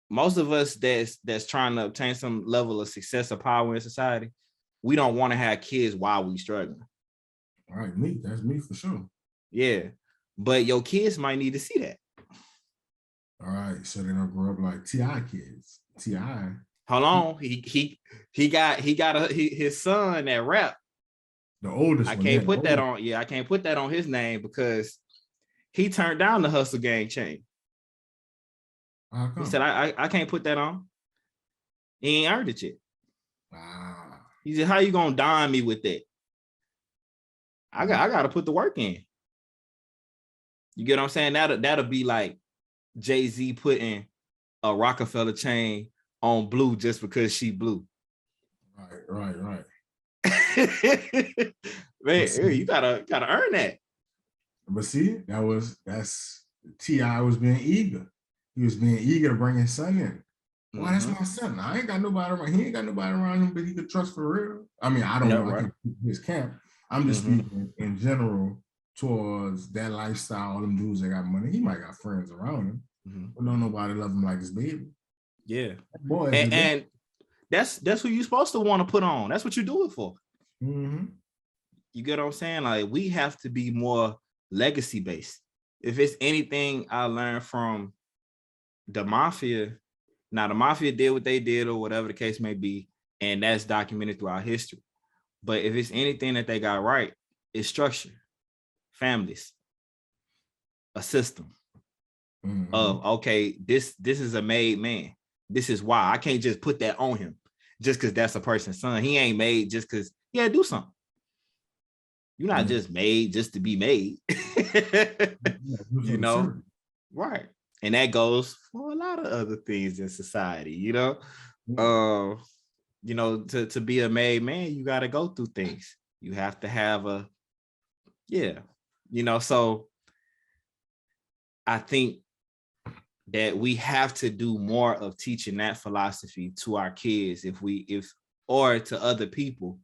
Most of us that's trying to obtain some level of success or power in society, we don't want to have kids while we struggling. All right, that's me for sure. Yeah, but your kids might need to see that. All right, so they don't grow up like T.I. kids. T.I. Hold on, he got his son that rap. The oldest I one. can't put that on. Yeah, I can't put that on his name because he turned down the Hustle Gang chain. He said, I can't put that on. He ain't earned it yet. He said, how you gonna dime me with that? I gotta put the work in. You get what I'm saying? That'll be like Jay-Z putting a Rockefeller chain on Blue just because she blue. Right. Man, you gotta earn that. But see, that's T.I. was being eager. He was being eager to bring his son in. Well, that's my son. I ain't got nobody around. He ain't got nobody around him, but he could trust for real. I mean, I don't know. Right. I can't speak his camp. I'm just speaking in general towards that lifestyle. All them dudes that got money. He might got friends around him, but don't nobody love him like his baby. Yeah, boy, and that's who you're supposed to want to put on. That's what you do it for. You get what I'm saying? Like, we have to be more legacy based. If it's anything I learned from the mafia, now the mafia did what they did or whatever the case may be, and that's documented throughout history. But if it's anything that they got right, it's structure, families, a system of, okay, this is a made man. This is why I can't just put that on him just because that's a person's son. He ain't made just because he had to do something. You're not just made just to be made. Right. And that goes for a lot of other things in society, to be a made man, you got to go through things. You have to have so I think that we have to do more of teaching that philosophy to our kids or to other people,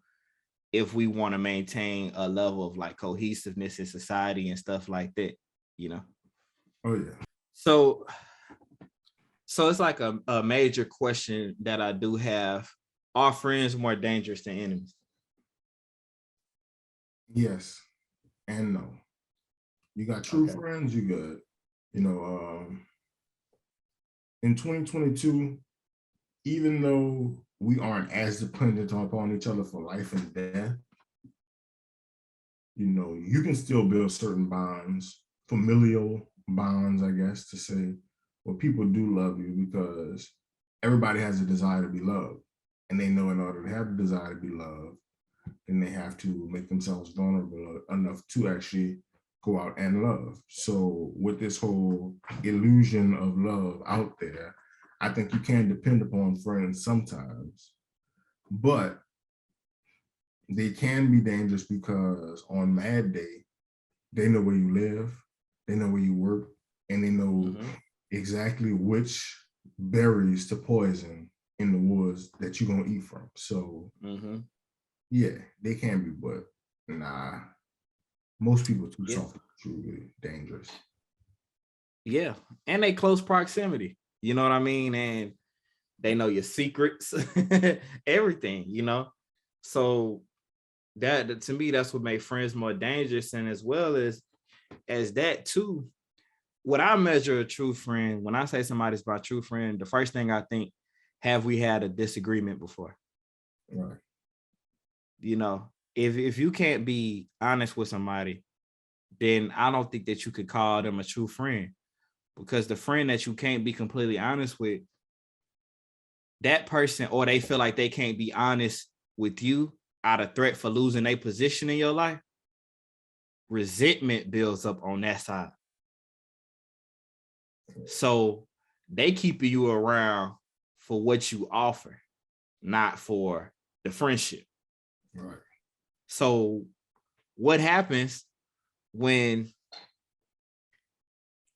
if we want to maintain a level of like cohesiveness in society and stuff like that, Oh yeah. So it's like a major question that I do have. Are friends more dangerous than enemies? Yes and no. You got true friends, you good. In 2022, even though we aren't as dependent upon each other for life and death, you can still build certain bonds, familial bonds, I guess, to say, Well, people do love you because everybody has a desire to be loved. And they know in order to have the desire to be loved, then they have to make themselves vulnerable enough to actually go out and love. So with this whole illusion of love out there, I think you can depend upon friends sometimes, but they can be dangerous because on Mad Day, they know where you live, they know where you work, and they know exactly which berries to poison in the woods that you're gonna eat from. So yeah, they can be, but nah, most people too soft, truly dangerous. Yeah, and they close proximity. You know what I mean? And they know your secrets, everything. You know, so that to me, that's what makes friends more dangerous. And as well as that too, what I measure a true friend, when I say somebody's my true friend, the first thing I think, have we had a disagreement before? Right. You know, if you can't be honest with somebody, then I don't think that you could call them a true friend, because the friend that you can't be completely honest with, that person, or they feel like they can't be honest with you out of threat for losing their position in your life, resentment builds up on that side. So they keep you around for what you offer, not for the friendship. Right. So what happens when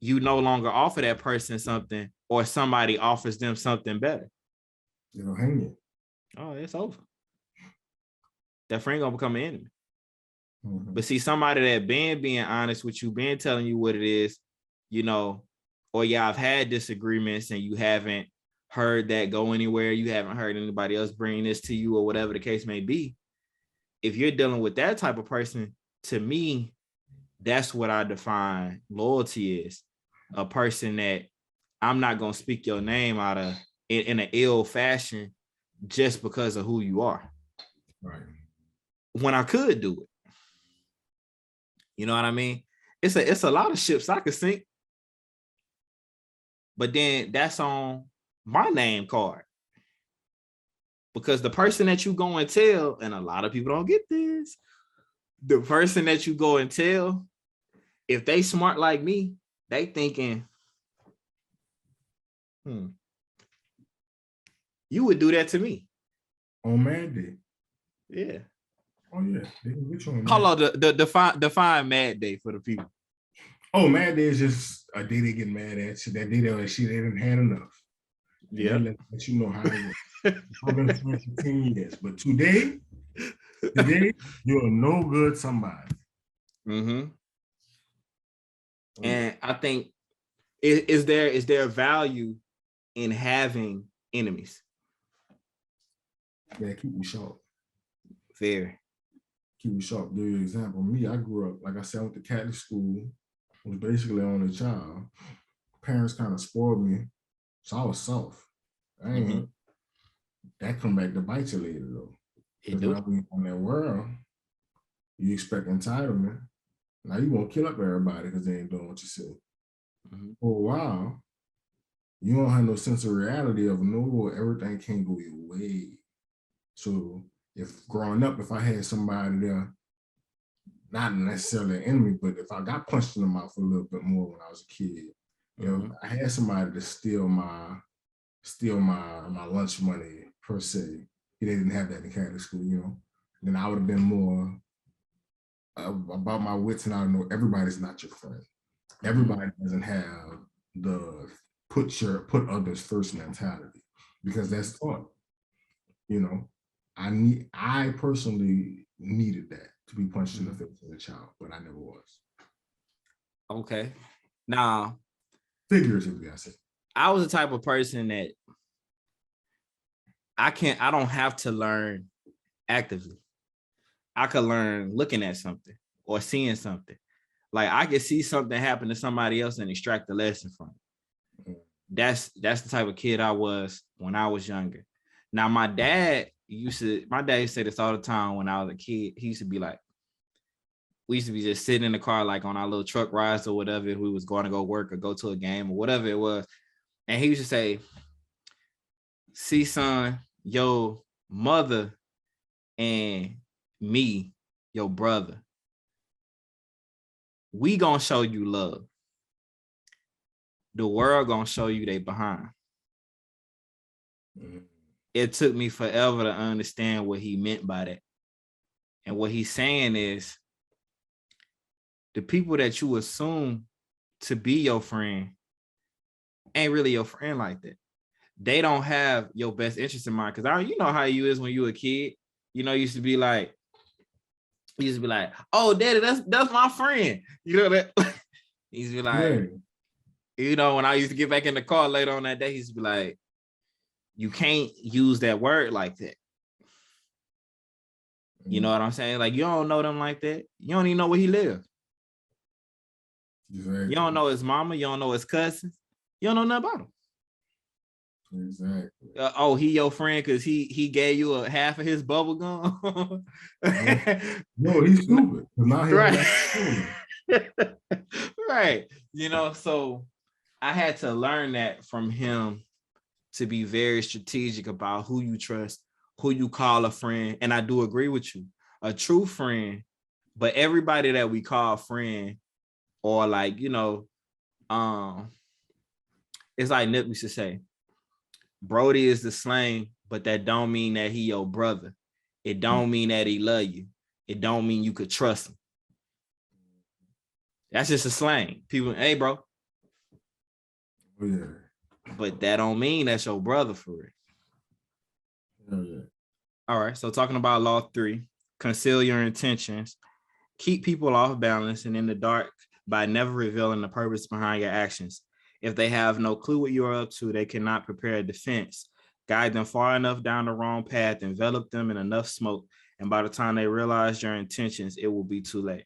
you no longer offer that person something, or somebody offers them something better? It'll hang you. Oh, it's over. That friend gonna become an enemy. But see, somebody that being honest with you, been telling you what it is, you know, or I've had disagreements and you haven't heard that go anywhere, you haven't heard anybody else bring this to you, or whatever the case may be. If you're dealing with that type of person, to me, that's what I define loyalty is. A person that I'm not going to speak your name out of in an ill fashion just because of who you are. Right. When I could do it. You know what I mean? It's a lot of ships I could sink. But then that's on my name card. Because the person that you go and tell, and a lot of people don't get this, the person that you go and tell, if they smart like me, they thinking, you would do that to me. On Mad Day. Yeah. Oh yeah. They can get you on Hold on, define Mad Day for the people. Oh, Mad Day is just a day they get mad at you. That day they didn't had enough. Yeah. They let you know how it was. I've been friends for 10 years. But today, you're no good somebody. And I think, is there value in having enemies? Yeah, keep me sharp. Very. Keep me sharp. Give you an example. Me, I grew up, like I said, I went to Catholic school. Was basically only child. Parents kind of spoiled me, so I was soft. That come back to bite you later though. Because now when you're in that world, you expect entitlement. Now you won't kill up everybody because they ain't doing what you said. For a while, you don't have no sense of reality of no, everything can't go your way. So if growing up, if I had somebody there, not necessarily an enemy, but if I got punched in the mouth a little bit more when I was a kid, you know, I had somebody to steal my lunch money per se. They didn't have that in Catholic school, you know. Then I would have been more about my wits, and I know everybody's not your friend. Everybody doesn't have the put others first mentality, because that's taught. You know, I personally needed that to be punched in the face as a child, but I never was. Okay. Now, figuratively, I said. I was the type of person that I don't have to learn actively. I could learn looking at something or seeing something. Like I could see something happen to somebody else and extract the lesson from it. That's the type of kid I was when I was younger. Now, my dad used to say this all the time when I was a kid. He used to be like, we used to be just sitting in the car, like on our little truck rides or whatever, if we was going to go work or go to a game or whatever it was. And he used to say, see, son, your mother and me, your brother, we gonna show you love. The world gonna show you they behind. It took me forever to understand what he meant by that. And what he's saying is, the people that you assume to be your friend ain't really your friend like that. They don't have your best interest in mind. Because you know how you is when you were a kid. You know, you used to be like, oh, daddy, that's my friend. You know that? He used to be like, you know, when I used to get back in the car later on that day, he used to be like, you can't use that word like that. You know what I'm saying? Like, you don't know them like that. You don't even know where he lives. Exactly. You don't know his mama. You don't know his cousins. You don't know nothing about him. Exactly. Oh, he your friend because he gave you a half of his bubble gum. No, he's stupid. Now he right. Right. You know, so I had to learn that from him, to be very strategic about who you trust, who you call a friend. And I do agree with you, a true friend. But everybody that we call friend, or like, you know, it's like Nip used to say, Brody is the slang, but that don't mean that he your brother. It don't mean that he love you. It don't mean you could trust him. That's just a slang. People, hey, bro. Yeah. But that don't mean that's your brother for it. Yeah. All right. So talking about law 3, conceal your intentions, keep people off balance and in the dark by never revealing the purpose behind your actions. If they have no clue what you're up to, they cannot prepare a defense. Guide them far enough down the wrong path, envelop them in enough smoke, and by the time they realize your intentions, it will be too late.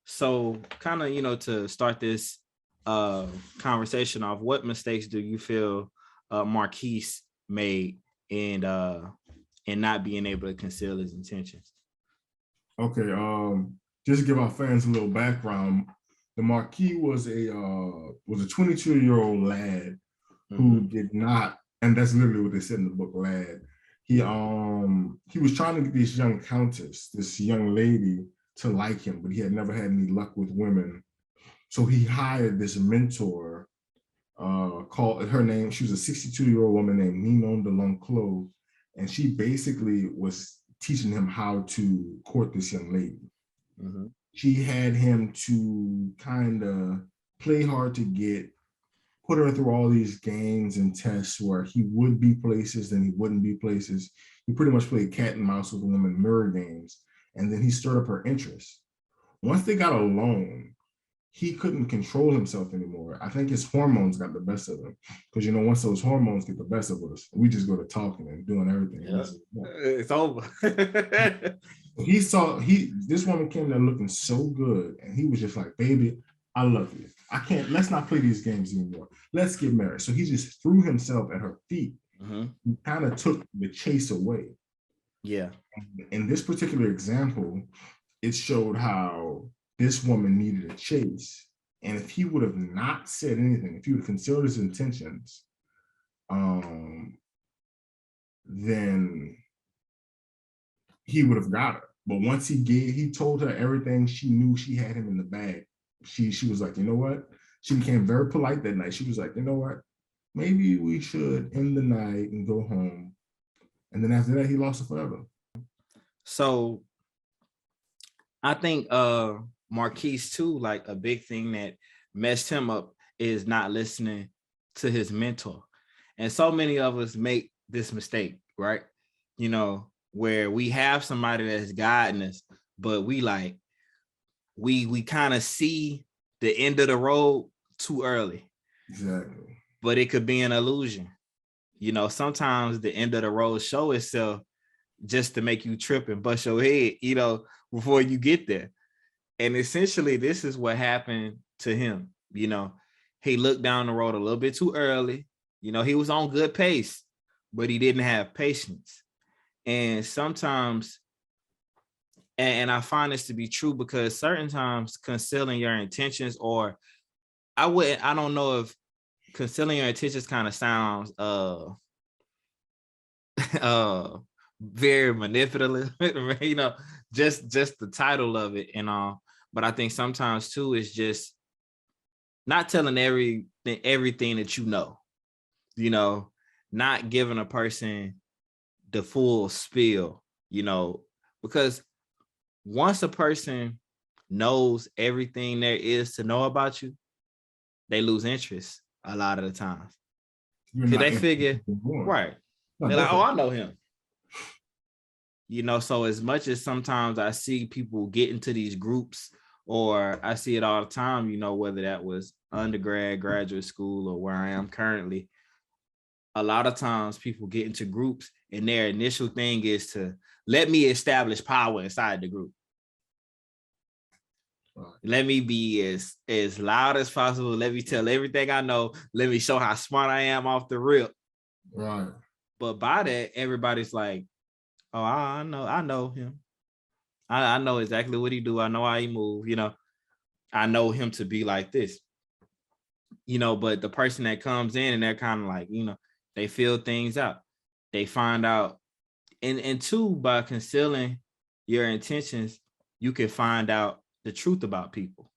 So kind of, you know, to start this conversation off, what mistakes do you feel Marquise made in not being able to conceal his intentions? Okay, just to give our fans a little background, the Marquis was a 22-year-old lad who did not, and that's literally what they said in the book, lad. He was trying to get this young countess, this young lady, to like him, but he had never had any luck with women. So he hired this mentor, called her name. She was a 62-year-old woman named Ninon de L'Enclos, and she basically was teaching him how to court this young lady. She had him to kind of play hard to get, put her through all these games and tests where he would be places, then he wouldn't be places. He pretty much played cat and mouse with the woman, mirror games, and then he stirred up her interest. Once they got alone, he couldn't control himself anymore. I think his hormones got the best of him, because, you know, once those hormones get the best of us, we just go to talking and doing everything. Yeah. It's over. This woman came there looking so good, and he was just like, baby, I love you. Let's not play these games anymore. Let's get married. So he just threw himself at her feet. He kind of took the chase away. Yeah. In this particular example, it showed how this woman needed a chase. And if he would have not said anything, if he would have concealed his intentions, then he would have got her. But once he told her everything, she knew she had him in the bag. She was like, you know what? She became very polite that night. She was like, you know what? Maybe we should end the night and go home. And then after that, he lost her forever. So I think Marquise too, like a big thing that messed him up is not listening to his mentor. And so many of us make this mistake, right? You know, where we have somebody that's guiding us, but we kind of see the end of the road too early. Exactly. But it could be an illusion. You know, sometimes the end of the road show itself just to make you trip and bust your head, you know, before you get there. And essentially, this is what happened to him. You know, he looked down the road a little bit too early. You know, he was on good pace, but he didn't have patience. And sometimes, and I find this to be true, because certain times concealing your intentions, or I don't know if concealing your intentions kind of sounds very manipulative, you know, just the title of it and all. But I think sometimes too it's just not telling everything that you know, not giving a person the full spill, you know, because once a person knows everything there is to know about you, they lose interest a lot of the times. Because they figure, right. They're like, oh, I know him. You know, so as much as sometimes I see people get into these groups, or I see it all the time, you know, whether that was undergrad, graduate school, or where I am currently, a lot of times people get into groups and their initial thing is to let me establish power inside the group. Let me be as loud as possible. Let me tell everything I know. Let me show how smart I am off the rip. Right. But by that, everybody's like, oh, I know him. I know exactly what he do. I know how he move. You know, I know him to be like this. You know, but the person that comes in and they're kind of like, you know, they feel things out. They find out. And two, by concealing your intentions, you can find out the truth about people.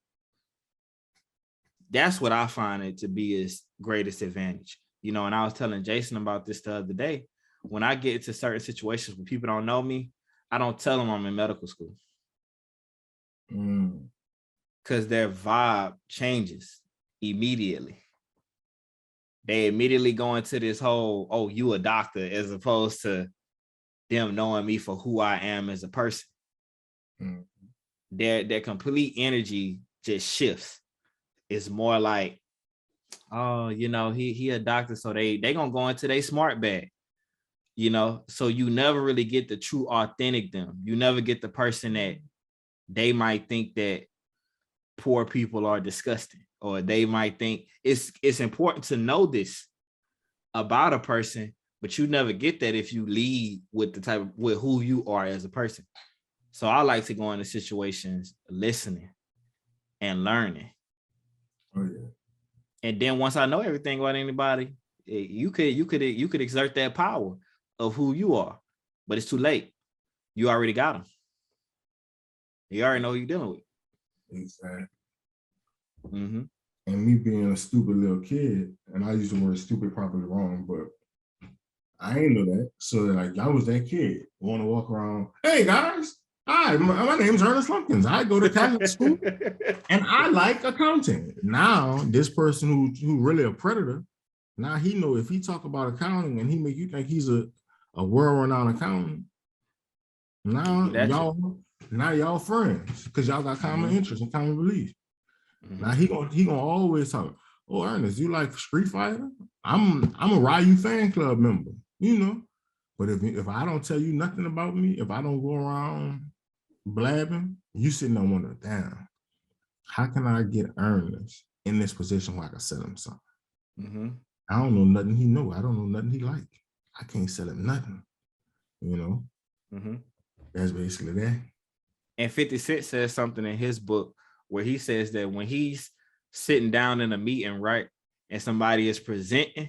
That's what I find it to be his greatest advantage. You know, and I was telling Jason about this the other day. When I get into certain situations where people don't know me, I don't tell them I'm in medical school. Because their vibe changes immediately. They immediately go into this whole, oh, you a doctor, as opposed to them knowing me for who I am as a person. Their complete energy just shifts. It's more like, oh, you know, he a doctor, so they gonna go into their smart bag, you know. So you never really get the true authentic them. You never get the person that they might think that poor people are disgusting, or they might think it's important to know this about a person, but you never get that if you lead with with who you are as a person. So I like to go into situations listening and learning. Oh yeah. And then once I know everything about anybody, you could exert that power of who you are, but it's too late. You already got them. You already know who you're dealing with. Exactly. Mm-hmm. And me being a stupid little kid, and I use the word stupid probably wrong, but I ain't know that. So like I was that kid, want to walk around. Hey guys, hi, my name's Ernest Lumpkins. I go to Catholic school, and I like accounting. Now this person who really a predator, now he know if he talk about accounting and he make you think he's a world-renowned accountant. Now y'all friends because y'all got common interests and common beliefs. Now he gonna always talk. Oh, Ernest, you like Street Fighter? I'm a Ryu fan club member, you know. But if I don't tell you nothing about me, if I don't go around blabbing, you sitting there wondering, damn, how can I get Ernest in this position where I can sell him something? I don't know nothing he know. I don't know nothing he like. I can't sell him nothing, you know. That's basically that. And 50 Cent says something in his book where he says that when he's sitting down in a meeting, right, and somebody is presenting,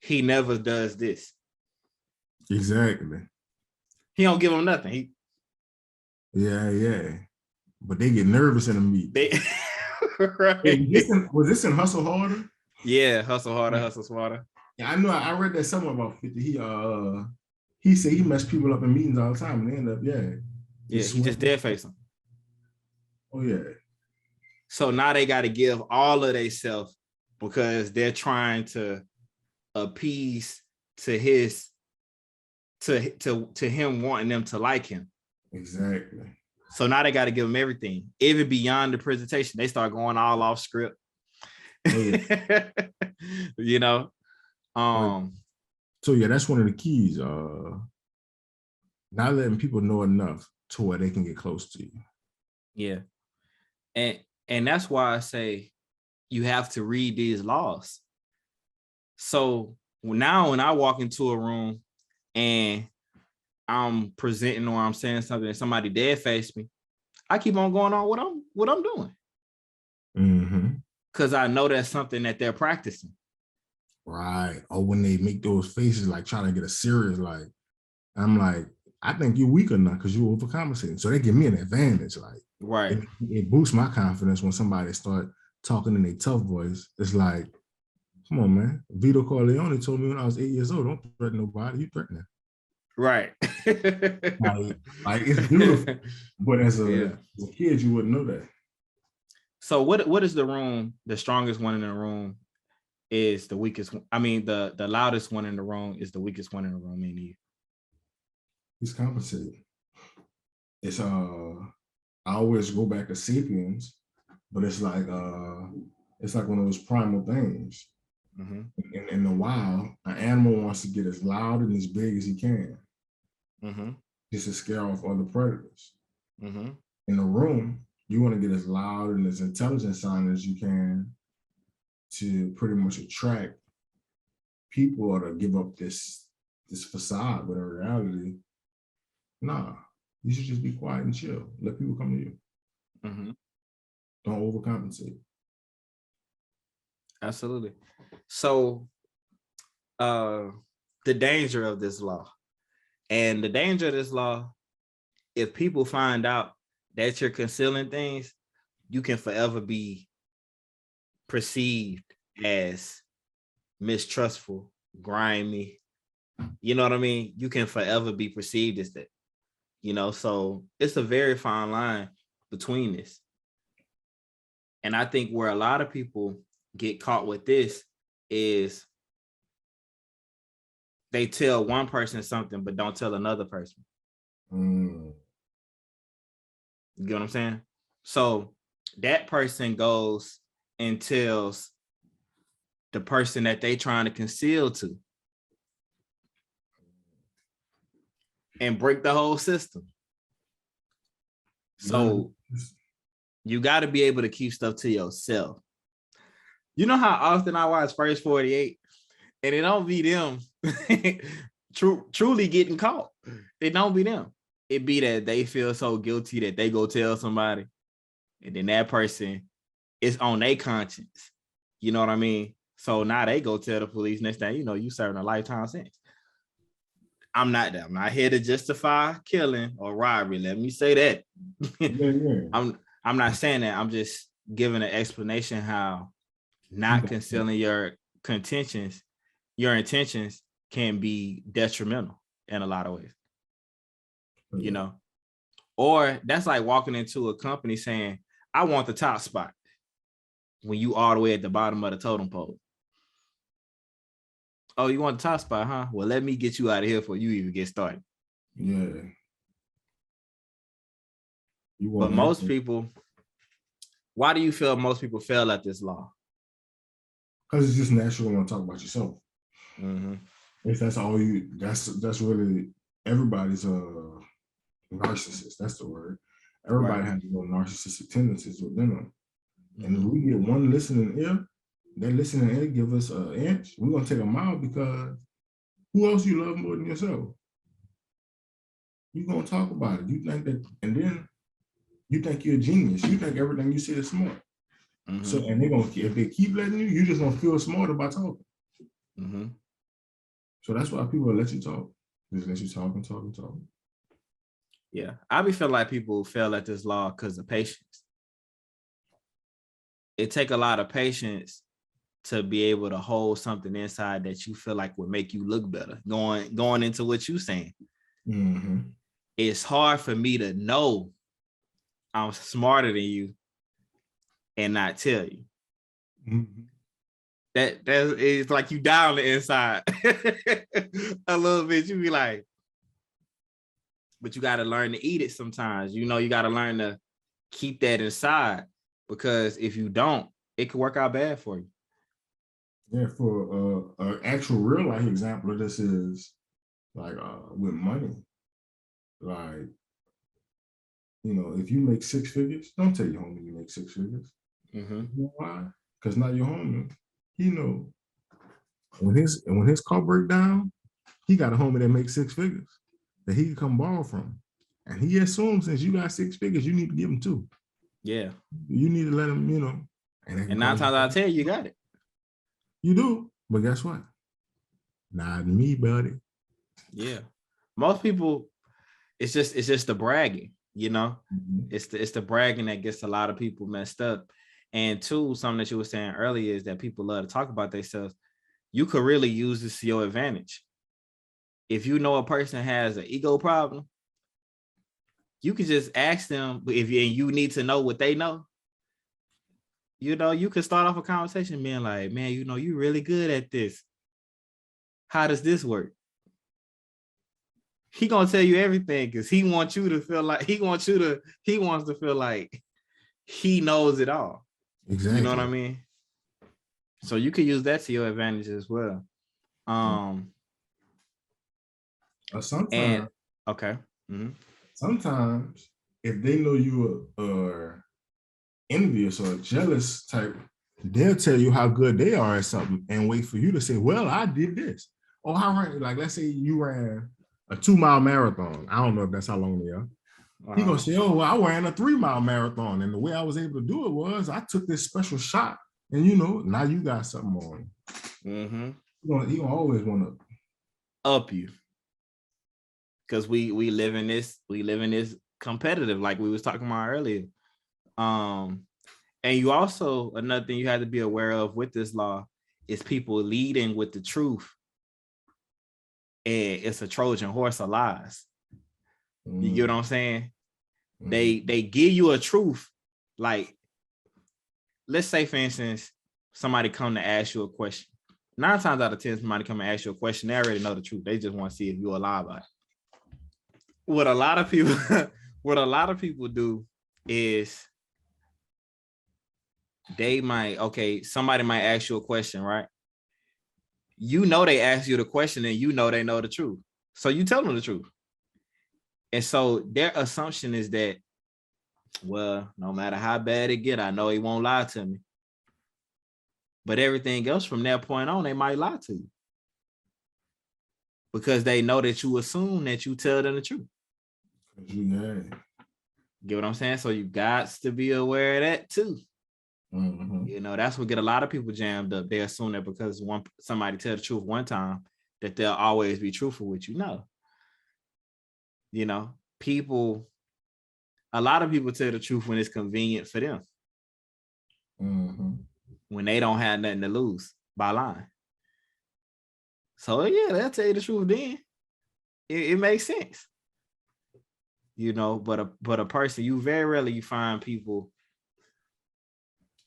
he never does this. Exactly. He don't give them nothing. Yeah. But they get nervous in a meeting. Right. Was this in Hustle Harder? Yeah, Hustle Harder, Hustle Smarter. Yeah, I know. I read that somewhere about 50. He said he messed people up in meetings all the time, and they end up, he just dead face them. Oh yeah. So now they got to give all of they self because they're trying to appease to his to him wanting them to like him. Exactly. So now they got to give him everything, even beyond the presentation. They start going all off script. Oh, yeah. You know. So yeah, that's one of the keys. Not letting people know enough to where they can get close to you. Yeah. And that's why I say you have to read these laws. So now when I walk into a room and I'm presenting or I'm saying something and somebody dead face me, I keep on going on what I'm doing. because I know that's something that they're practicing. Right. Or when they make those faces like trying to get a serious, like, I'm like, I think you're weak enough because you're overcompensating. So they give me an advantage. Like, Right. it boosts my confidence when somebody start talking in a tough voice. It's like, come on, man. Vito Corleone told me when I was 8 years old, don't threaten nobody. You threatening. Right. like it's beautiful. But as a kid, you wouldn't know that. So what is the room? The strongest one in the room is the weakest. I mean, the loudest one in the room is the weakest one in the room. In you. He's compensated. It's I always go back to Sapiens, but it's like one of those primal things. Mm-hmm. In the wild, an animal wants to get as loud and as big as he can, just to scare off other predators. In the room, you want to get as loud and as intelligent sounding as you can to pretty much attract people or to give up this facade, but in reality, nah, you should just be quiet and chill. Let people come to you. Don't overcompensate. Absolutely. So the danger of this law. And the danger of this law, if people find out that you're concealing things, you can forever be perceived as mistrustful, grimy. You know what I mean? You can forever be perceived as that. You know, so it's a very fine line between this. And I think where a lot of people get caught with this is they tell one person something, but don't tell another person. You get what I'm saying? So that person goes and tells the person that they trying to conceal to and break the whole system. So you got to be able to keep stuff to yourself. You know how often I watch First 48 and it don't be them truly getting caught. It don't be them. It be that they feel so guilty that they go tell somebody and then that person is on their conscience. You know what I mean? So now they go tell the police. Next thing you know, you serving a lifetime sentence. I'm not that. I'm not here to justify killing or robbery. Let me say that. I'm not saying that. I'm just giving an explanation how not concealing your intentions can be detrimental in a lot of ways. You know, or that's like walking into a company saying, I want the top spot when you all the way at the bottom of the totem pole. Oh, you want the top spot, huh? Well, let me get you out of here before you even get started. Yeah. But most people, why do you feel most people fail at this law? Because it's just natural to talk about yourself. If that's all you, that's really everybody's a narcissist. That's the word. Everybody has narcissistic tendencies within them. And if we get one listening ear, that listening ear give us an inch, we're gonna take a mile because who else you love more than yourself? You're gonna talk about it. You think that, and then you think you're a genius. You think everything you say is smart. So, and they're gonna, if they keep letting you, you're just gonna feel smarter by talking. So that's why people let you talk. Just let you talk and talk and talk. Yeah, I be feeling like people fail at this law because of patience. It take a lot of patience to be able to hold something inside that you feel like would make you look better. Going into what you're saying. It's hard for me to know I'm smarter than you and not tell you. That is like you down the inside a little bit. You be like, but you got to learn to eat it sometimes. You know, you got to learn to keep that inside because if you don't, it could work out bad for you. Yeah, for an actual real life example of this is like with money. Like, you know, if you make 6 figures, don't tell your homie you make 6 figures. You know why? Because now your homie, he know when his car break down, he got a homie that makes 6 figures that he can come borrow from. And he assumes since you got 6 figures, you need to give him 2. Yeah. You need to let him, you know, And 9 times out of 10, you got it. You do, but guess what? Not me, buddy. Yeah. Most people, it's just the bragging, you know. Mm-hmm. It's the bragging that gets a lot of people messed up. And two, something that you were saying earlier is that people love to talk about themselves. You could really use this to your advantage. If you know a person has an ego problem, you can just ask them if you need to know what they know. You know, you can start off a conversation being like, man, you know, you're really good at this. How does this work? He gonna tell you everything because he wants you to feel like he wants to feel like he knows it all. Exactly. You know what I mean? So you can use that to your advantage as well. Sometimes, okay. Mm-hmm. Sometimes if they know you are envious or jealous type, they'll tell you how good they are at something and wait for you to say, well, I did this. Or let's say you ran a 2-mile marathon. I don't know if that's how long they are. He gonna say, oh, well, I ran a 3-mile marathon. And the way I was able to do it was I took this special shot. And you know, now you got something on. Mm-hmm. He gonna always want to up you. Because we live in this competitive, like we was talking about earlier. And you also, another thing you have to be aware of with this law is people leading with the truth. And it's a Trojan horse of lies. You get what I'm saying? They give you a truth. Like, let's say, for instance, somebody come to ask you a question. 9 times out of 10, somebody come and ask you a question, they already know the truth. They just want to see if you're lie about it. What a lot of people do is somebody might ask you a question, right? You know they ask you the question and you know they know the truth. So you tell them the truth. And so their assumption is that, well, no matter how bad it get, I know he won't lie to me. But everything else from that point on, they might lie to you. Because they know that you assume that you tell them the truth. Get what I'm saying? So you got to be aware of that too. Mm-hmm. You know, that's what get a lot of people jammed up. They assume that because somebody tell the truth one time, that they'll always be truthful with you. No. You know, a lot of people tell the truth when it's convenient for them. Mm-hmm. When they don't have nothing to lose by lying. So yeah, they'll tell you the truth then. It makes sense. You know, but a person, you very rarely find people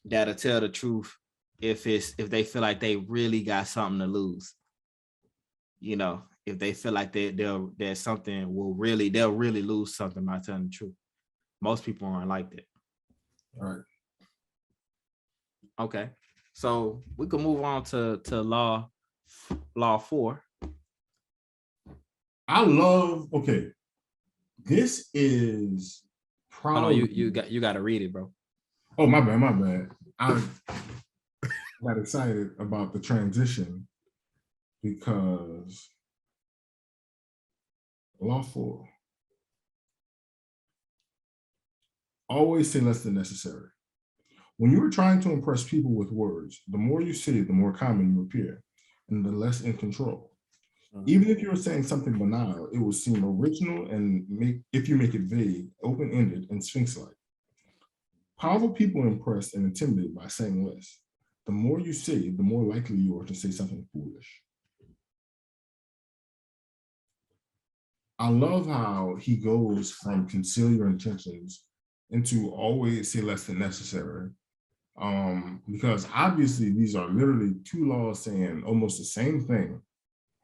that'll tell the truth if they feel like they really got something to lose. You know, if they feel like they'll really lose something by telling the truth. Most people aren't like that. All right. Okay. So we can move on to law 4. This is probably you got to read it, bro. Oh, my bad. I got excited about the transition because law 4. Always say less than necessary. When you are trying to impress people with words, the more you say, the more common you appear, and the less in control. Even if you're saying something banal, it will seem original if you make it vague, open-ended, and sphinx-like. Powerful people are impressed and intimidated by saying less. The more you say, the more likely you are to say something foolish. I love how he goes from conceal your intentions into always say less than necessary. Because obviously these are literally 2 laws saying almost the same thing,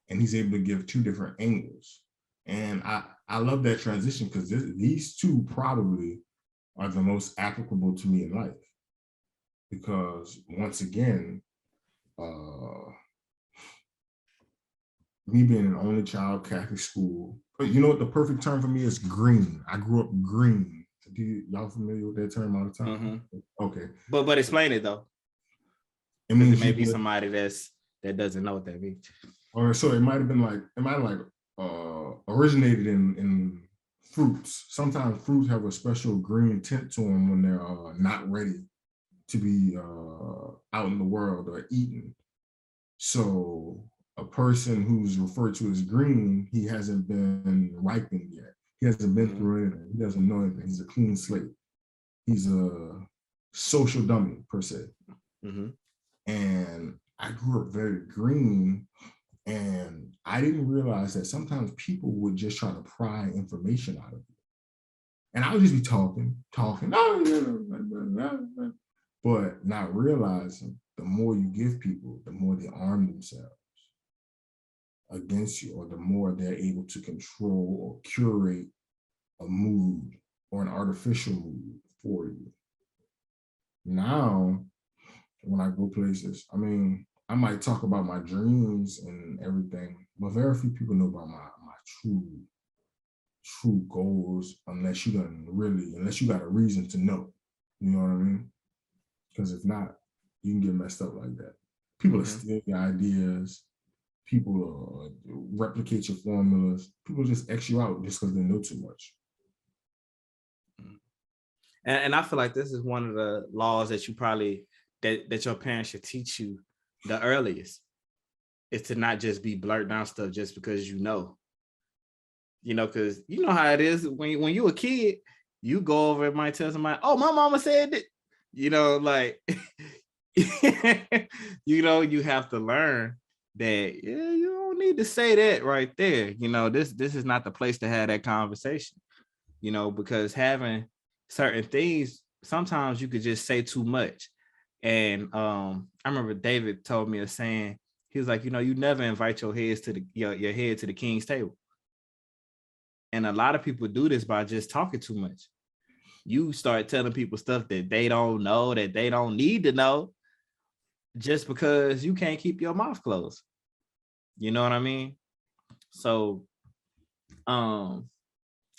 and he's able to give 2 different angles. And I love that transition because these 2 probably are the most applicable to me in life. Because once again, me being an only child, Catholic school, but you know what the perfect term for me is? Green. I grew up green. Y'all familiar with that term all the time? Mm-hmm. Okay. But explain it though. It may be somebody that doesn't know what that means. Or so it might have originated in fruits. Sometimes fruits have a special green tint to them when they're not ready to be out in the world or eaten. So a person who's referred to as green, he hasn't been ripened yet. He hasn't been through anything. He doesn't know anything. He's a clean slate. He's a social dummy per se. And I grew up very green, and I didn't realize that sometimes people would just try to pry information out of you. And I would just be talking, but not realizing the more you give people, the more they arm themselves against you, or the more they're able to control or curate a mood or an artificial mood for you. Now, when I go places, I mean, I might talk about my dreams and everything, but very few people know about my true goals unless you got a reason to know. You know what I mean? Because if not, you can get messed up like that. People steal your ideas. People replicate your formulas. People just X you out just because they know too much. And I feel like this is one of the laws that you probably that your parents should teach you the earliest, is to not just be blurt down stuff just because you know. You know, because you know how it is when you a kid, you go over and might tell somebody, oh, my mama said that, you know, like, you know, you have to learn that, yeah, you don't need to say that right there. You know, this is not the place to have that conversation, you know, because having certain things, sometimes you could just say too much. And I remember David told me a saying. He was like, you know, you never invite your head to the king's table. And a lot of people do this by just talking too much. You start telling people stuff that they don't know, that they don't need to know, just because you can't keep your mouth closed. You know what I mean? So, and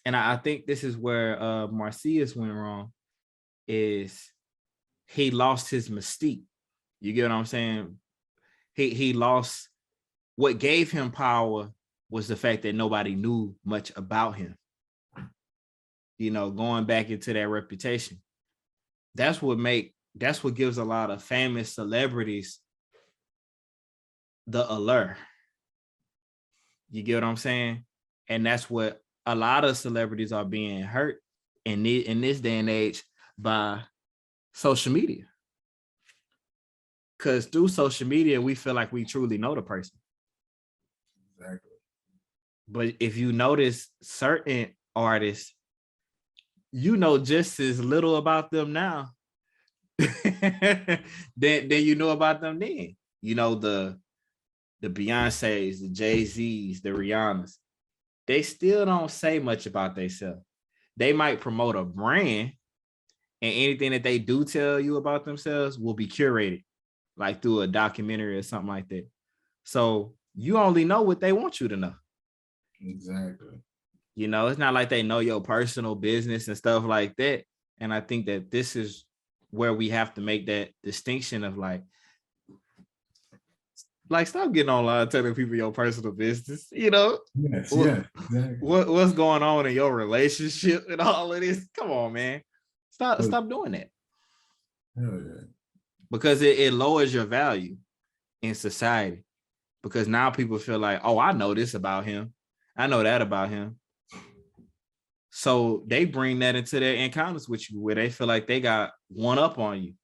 I think this is where Marcius went wrong, is he lost his mystique. You get what I'm saying? He lost what gave him power was the fact that nobody knew much about him. You know, going back into that reputation. That's what gives a lot of famous celebrities the allure. You get what I'm saying? And that's what a lot of celebrities are being hurt in this day and age by social media. Because through social media, we feel like we truly know the person. Exactly. But if you notice certain artists, you know just as little about them now than you know about them then. You know, the Beyoncés, the Jay-Z's, the Rihannas, they still don't say much about themselves. They might promote a brand, and anything that they do tell you about themselves will be curated, like through a documentary or something like that. So you only know what they want you to know. Exactly. You know, it's not like they know your personal business and stuff like that. And I think that this is where we have to make that distinction of like stop getting online telling people your personal business, you know? Yes, exactly. What's going on in your relationship and all of this? Come on, man. Stop doing that. Hell yeah. Because it lowers your value in society. Because now people feel like, oh, I know this about him. I know that about him. So they bring that into their encounters with you, where they feel like they got one up on you.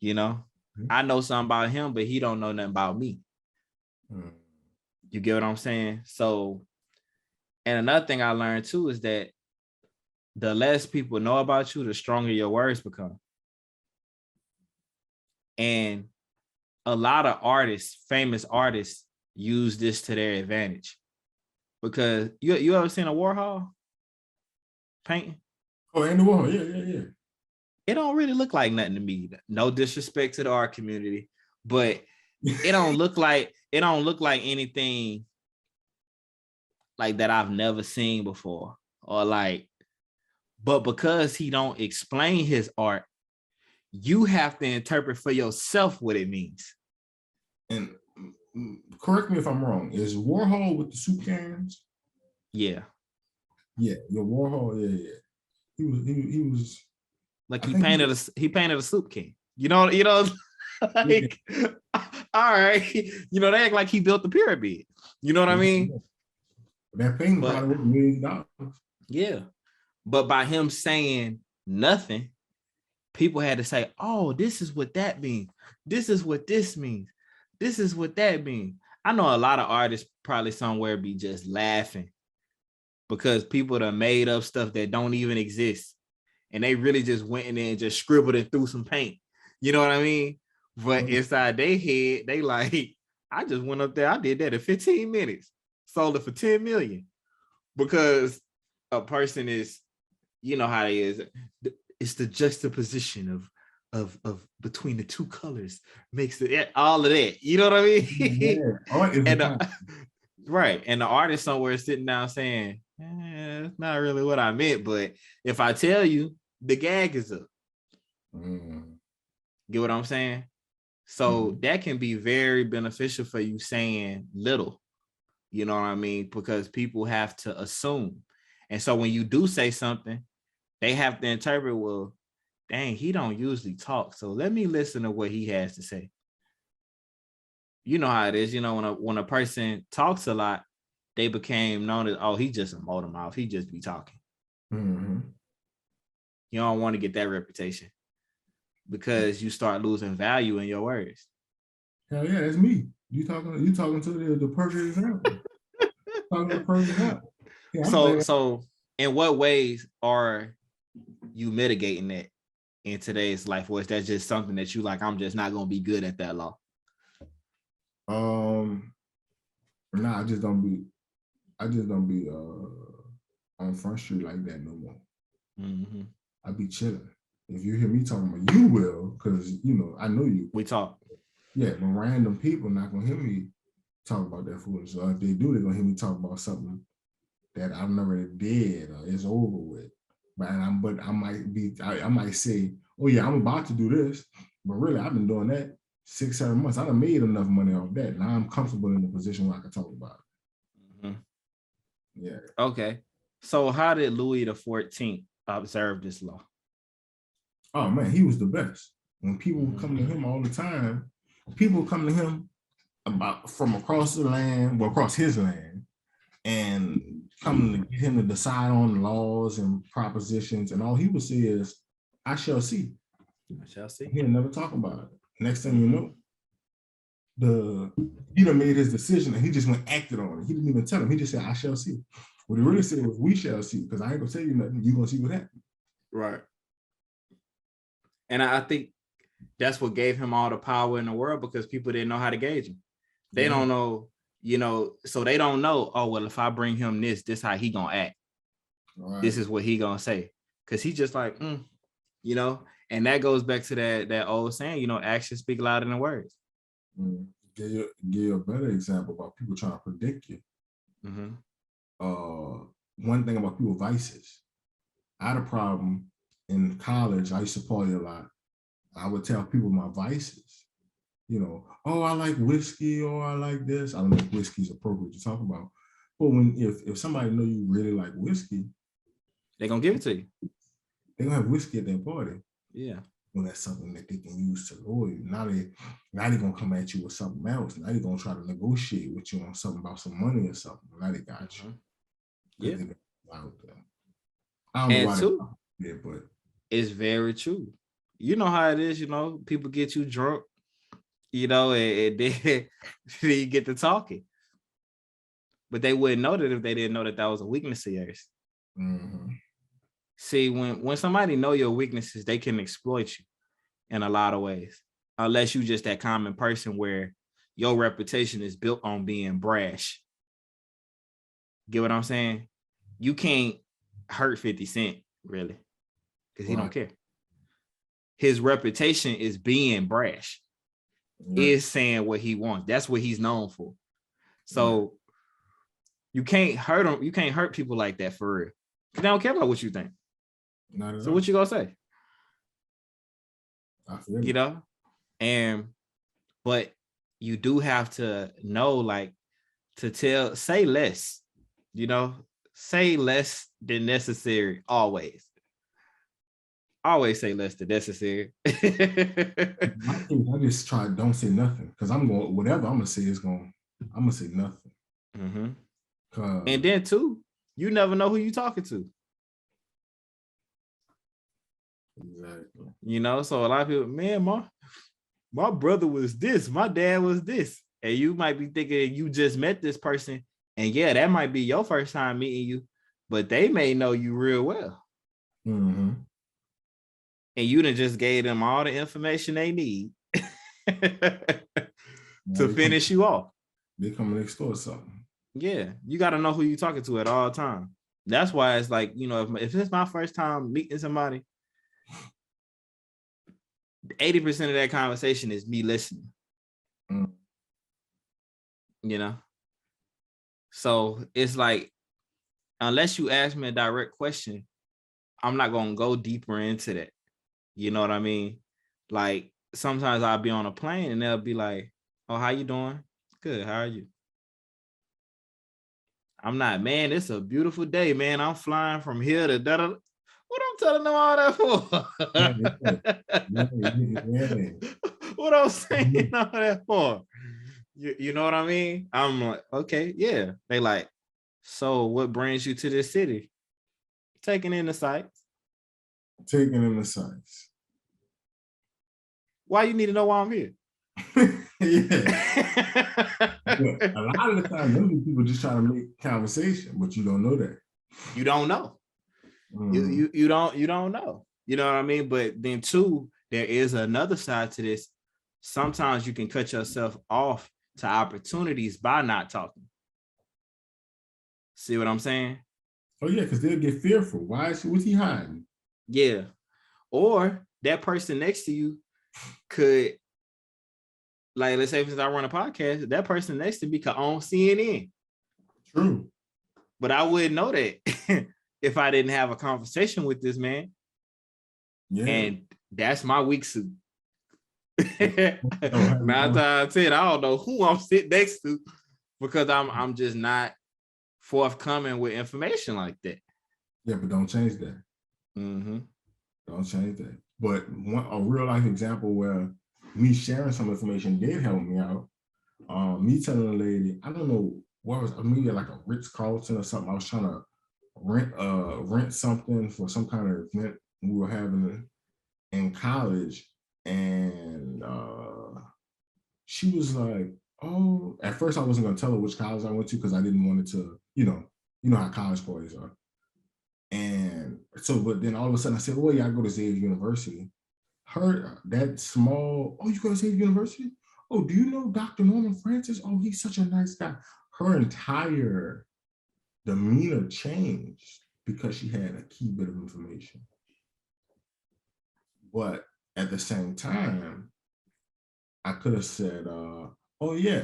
You know, I know something about him, but he don't know nothing about me. You get what I'm saying? So, and another thing I learned too is that the less people know about you, the stronger your words become. And a lot of artists, famous artists, use this to their advantage. Because you ever seen a Warhol painting? Oh, Andy Warhol, yeah. It don't really look like nothing to me. No disrespect to the art community, but it don't look like anything like that I've never seen before. Or like, but because he don't explain his art, you have to interpret for yourself what it means. And correct me if I'm wrong, is Warhol with the soup cans? Yeah. Yeah, Warhol, yeah. He was like he painted a soup can. Like, all right, they act like he built the pyramid. You know what I mean? That thing probably was $1 million. Yeah. But by him saying nothing, people had to say, oh, this is what that means. This is what this means. This is what that means. I know a lot of artists probably somewhere be just laughing because people that made up stuff that don't even exist. And they really just went in there and just scribbled it through some paint. You know what I mean? But inside their head, they like, I just went up there. I did that in 15 minutes. Sold it for 10 million. Because a person is, you know how it is. It's the juxtaposition of between the two colors makes it all of that. You know what I mean? Yeah. Right. And the artist somewhere is sitting down saying, it's not really what I meant, but if I tell you, the gag is up. Get what I'm saying? So that can be very beneficial for you saying little. You know what I mean? Because people have to assume. And so when you do say something, they have to interpret, well, dang, he don't usually talk. So let me listen to what he has to say. You know how it is. When a person talks a lot, they became known as, oh, he just a motor mouth. He just be talking. You don't want to get that reputation because you start losing value in your words. Hell yeah, that's me. You talking to the perfect example. Talking to the perfect example. Yeah, so in what ways are you mitigating that in today's life? Or is that just something that you like, I'm just not going to be good at that law? I just don't be on Front Street like that no more. I be chilling. If you hear me talking about, you will, because I know you. We talk. Yeah, but random people not gonna hear me talk about that foolish. So if they do, they're gonna hear me talk about something that I've never did or is over with. But I might say, oh yeah, I'm about to do this, but really I've been doing that 6-7 months. I done made enough money off that. Now I'm comfortable in the position where I can talk about it. Yeah. Okay. So how did Louis XIV observe this law? Oh man, he was the best. When people would come to him all the time, people would come to him from across the land, across his land, and come to get him to decide on laws and propositions, and all he would say is, I shall see. I shall see. He'll never talk about it. Next thing you know, he done made his decision and he just went acted on it. He didn't even tell him. He just said, I shall see. What he really said was, we shall see, because I ain't gonna tell you nothing. You're gonna see what happens. Right. And I think that's what gave him all the power in the world, because people didn't know how to gauge him. They don't know, so they don't know, oh, well, if I bring him this how he gonna act. Right. This is what he gonna say. Because he just like, and that goes back to that old saying, actions speak louder than words. Give you a better example about people trying to predict you. One thing about people's vices. I had a problem in college. I used to party a lot. I would tell people my vices. Oh, I like whiskey, or I like this. I don't know if whiskey is appropriate to talk about. But if somebody know you really like whiskey, they're gonna give it to you. They're gonna have whiskey at their party. Yeah. Well, that's something that they can use to lure you. Now they're gonna come at you with something else. Now they're gonna try to negotiate with you on something about some money or something. Now they got you. Yeah. I don't know why too, but it's very true. You know how it is, people get you drunk, and then you get to talking. But they wouldn't know that if they didn't know that was a weakness of yours. See, when somebody know your weaknesses, they can exploit you in a lot of ways. Unless you just that common person where your reputation is built on being brash. Get what I'm saying? You can't hurt 50 Cent, really, because he don't care. His reputation is being brash, is saying what he wants. That's what he's known for. So you can't hurt him. You can't hurt people like that for real, because they don't care about what you think. So what you gonna say? But you do have to know, say less. Say less than necessary always. always say less than necessary. I just try don't say nothing because I'm going whatever I'm gonna say I'm gonna say nothing. Mm-hmm. And then too, you never know who you talking to. Exactly. You know, so a lot of people, man, my brother was this, my dad was this. And you might be thinking you just met this person. And yeah, that might be your first time meeting you, but they may know you real well. Mm-hmm. And you done just gave them all the information they need to finish you off. They come and extort something. Yeah, you got to know who you're talking to at all times. That's why it's like, you know, if it's my first time meeting somebody, 80% of that conversation is me listening. Mm. You know? So it's like, unless you ask me a direct question, I'm not going to go deeper into that. You know what I mean? Like sometimes I'll be on a plane and they'll be like, oh, how you doing? Good. How are you? I'm not, man, it's a beautiful day, man. I'm flying from here to da. What I'm telling them all that for? What I'm saying all that for? You know what I mean? I'm like, okay, yeah. They like, so what brings you to this city? Taking in the sights. Taking in the sights. Why you need to know why I'm here? Yeah. A lot of the time, those people just try to make conversation, but you don't know that. You don't know. You don't know. You know what I mean? But then too, there is another side to this. Sometimes you can cut yourself off to opportunities by not talking. See what I'm saying? Oh yeah, because they'll get fearful. What's he hiding? Yeah. Or that person next to you could, like, let's say if I run a podcast, that person next to me could own CNN. True. But I wouldn't know that if I didn't have a conversation with this man. Yeah. And that's my weak suit. 9 times out of 10, I don't know who I'm sitting next to because I'm just not forthcoming with information like that. Yeah, but don't change that. Mm-hmm. Don't change that. But a real life example where me sharing some information did help me out. Me telling a lady, I don't know what was maybe like a Ritz-Carlton or something. I was trying to rent something for some kind of event we were having in college, and she was like, "Oh," at first I wasn't gonna tell her which college I went to because I didn't want it to, you know how college parties are. And so, but then all of a sudden I said, "Well, yeah, I go to Xavier University." That small, "Oh, you go to Xavier University? Oh, do you know Dr. Norman Francis? Oh, he's such a nice guy." Her entire demeanor changed because she had a key bit of information. But at the same time, I could have said, "Oh yeah,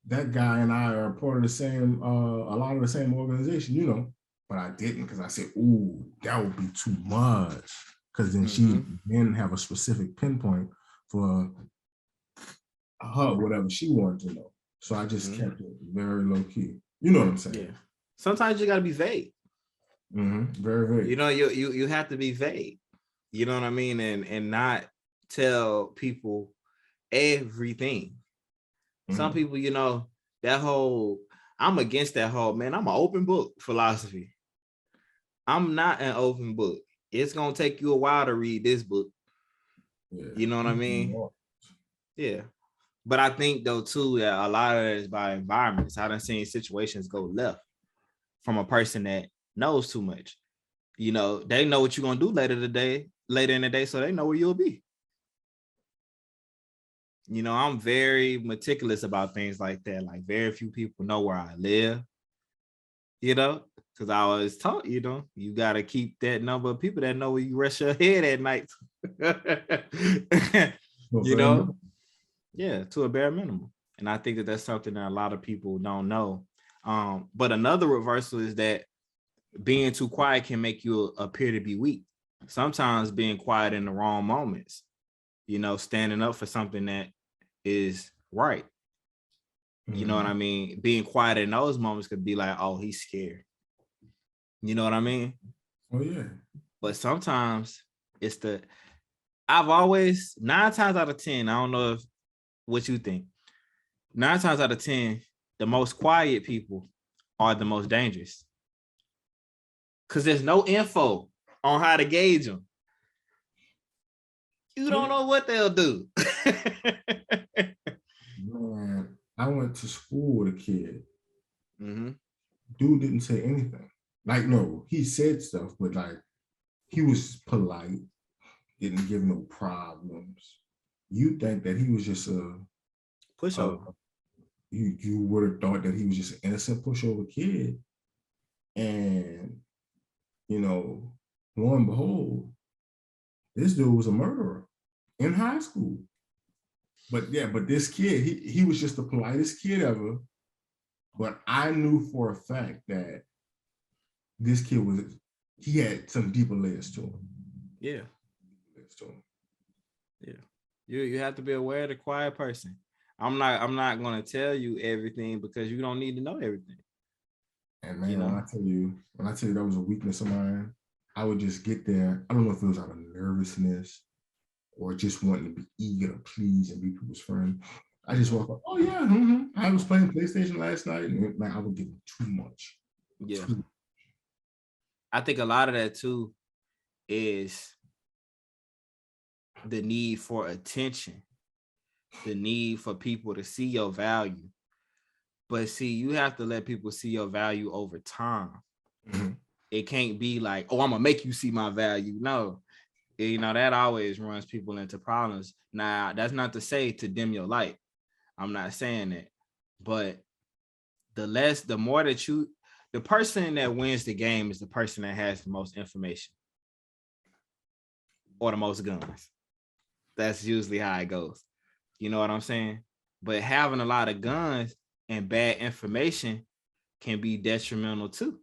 that guy and I are part of the same, a lot of the same organization, you know." But I didn't because I said, "Ooh, that would be too much." Because then she didn't have a specific pinpoint for her, whatever she wanted to know. So I just kept it very low key. You know what I'm saying? Yeah. Sometimes you got to be vague. Very vague. You know, you have to be vague. You know what I mean? And not tell people everything. Some people, you know, I'm against that whole, man, I'm an open book philosophy. I'm not an open book. It's going to take you a while to read this book. Yeah. You know what I mean? Yeah. But I think though too, that a lot of it is by environments. I done seen situations go left from a person that knows too much. You know, they know what you're going to do later in the day, so they know where you'll be. You know, I'm very meticulous about things like that. Like very few people know where I live, you know, because I was taught, you know, you got to keep that number of people that know where you rest your head at night. You know, yeah, to a bare minimum. And I think that that's something that a lot of people don't know. But another reversal is that being too quiet can make you appear to be weak. Sometimes being quiet in the wrong moments, you know, standing up for something that is right. You know what I mean? Being quiet in those moments could be like, oh, he's scared. You know what I mean? Oh, yeah. But sometimes I've always 9 times out of 10, I don't know what you think. 9 times out of 10, the most quiet people are the most dangerous. Because there's no info on how to gauge them. You don't know what they'll do. Man, I went to school with a kid. Mm-hmm. Dude didn't say anything. Like, no, he said stuff, but like, he was polite, didn't give no problems. You think that he was just a pushover. You would have thought that he was just an innocent pushover kid. And, you know, lo and behold, this dude was a murderer in high school. But yeah, but this kid, he was just the politest kid ever. But I knew for a fact that this kid he had some deeper layers to him. Yeah. Yeah. You have to be aware of the quiet person. I'm not going to tell you everything because you don't need to know everything. And man, when I tell you that was a weakness of mine, I would just get there. I don't know if it was out of nervousness or just wanting to be eager to please and be people's friend. I just walk up, oh yeah, I was playing PlayStation last night, and man, I would give them too much. Yeah. I think a lot of that too is the need for attention, the need for people to see your value. But see, you have to let people see your value over time. Mm-hmm. It can't be like, oh, I'm gonna make you see my value. No, that always runs people into problems. Now, that's not to say to dim your light. I'm not saying that. But the more that the person that wins the game is the person that has the most information or the most guns. That's usually how it goes. You know what I'm saying? But having a lot of guns and bad information can be detrimental too.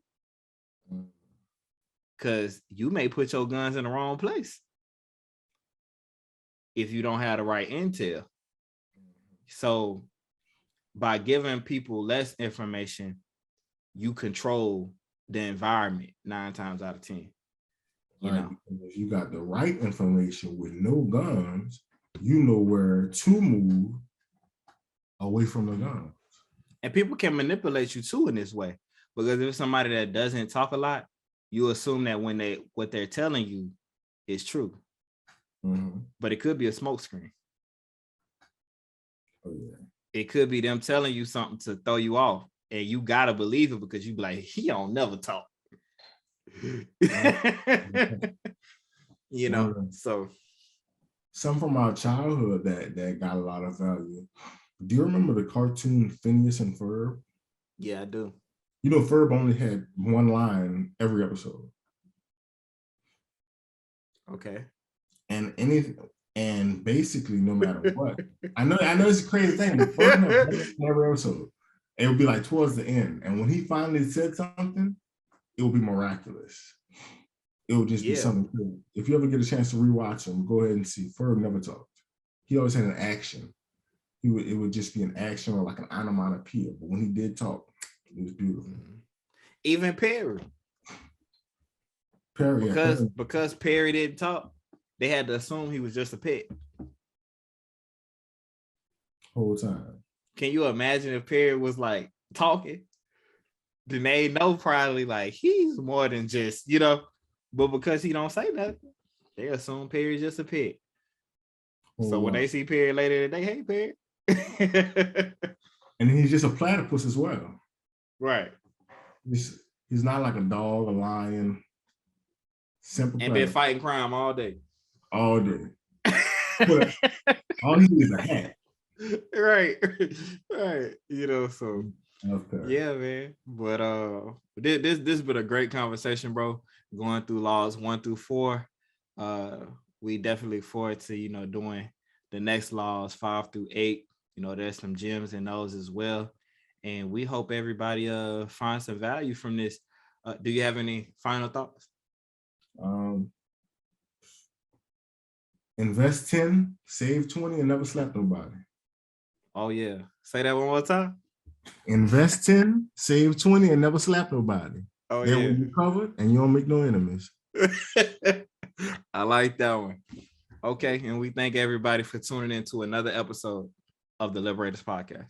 Because you may put your guns in the wrong place if you don't have the right intel. So by giving people less information, you control the environment 9 times out of 10. If you got the right information with no guns, you know where to move away from the guns. And people can manipulate you too in this way, because if somebody that doesn't talk a lot, you assume that what they're telling you is true. Mm-hmm. But it could be a smokescreen. Oh yeah. It could be them telling you something to throw you off, and you gotta believe it because you be like, he don't never talk. So some from our childhood that got a lot of value. Do you remember the cartoon Phineas and Ferb? Yeah, I do. Ferb only had one line every episode. Okay. And basically, no matter what, I know it's a crazy thing, but Ferb every episode, it would be like towards the end, and when he finally said something, it would be miraculous. It would just be something cool. If you ever get a chance to rewatch him, go ahead and see. Ferb never talked. He always had an action. It would just be an action or like an onomatopoeia. But when he did talk, it was beautiful. Even Perry. Because Perry didn't talk, they had to assume he was just a pet. Whole time. Can you imagine if Perry was like talking? Then they know probably like he's more than just, but because he don't say nothing, they assume Perry's just a pet. So when they see Perry later today, hey Perry. And he's just a platypus as well. Right. He's not like a dog, a lion. Simple. And been fighting crime all day. All day. But all he needs is a hat. Right. So okay. Yeah, man. But this has been a great conversation, bro. Going through laws 1 through 4. We definitely look forward to, doing the next laws 5 through 8. There's some gems in those as well. And we hope everybody finds some value from this. Do you have any final thoughts? Invest 10, save 20, and never slap nobody. Oh yeah. Say that one more time. Invest 10, save 20, and never slap nobody. Oh That will be covered, and you don't make no enemies. I like that one. Okay, and we thank everybody for tuning in to another episode of the Liberators Podcast.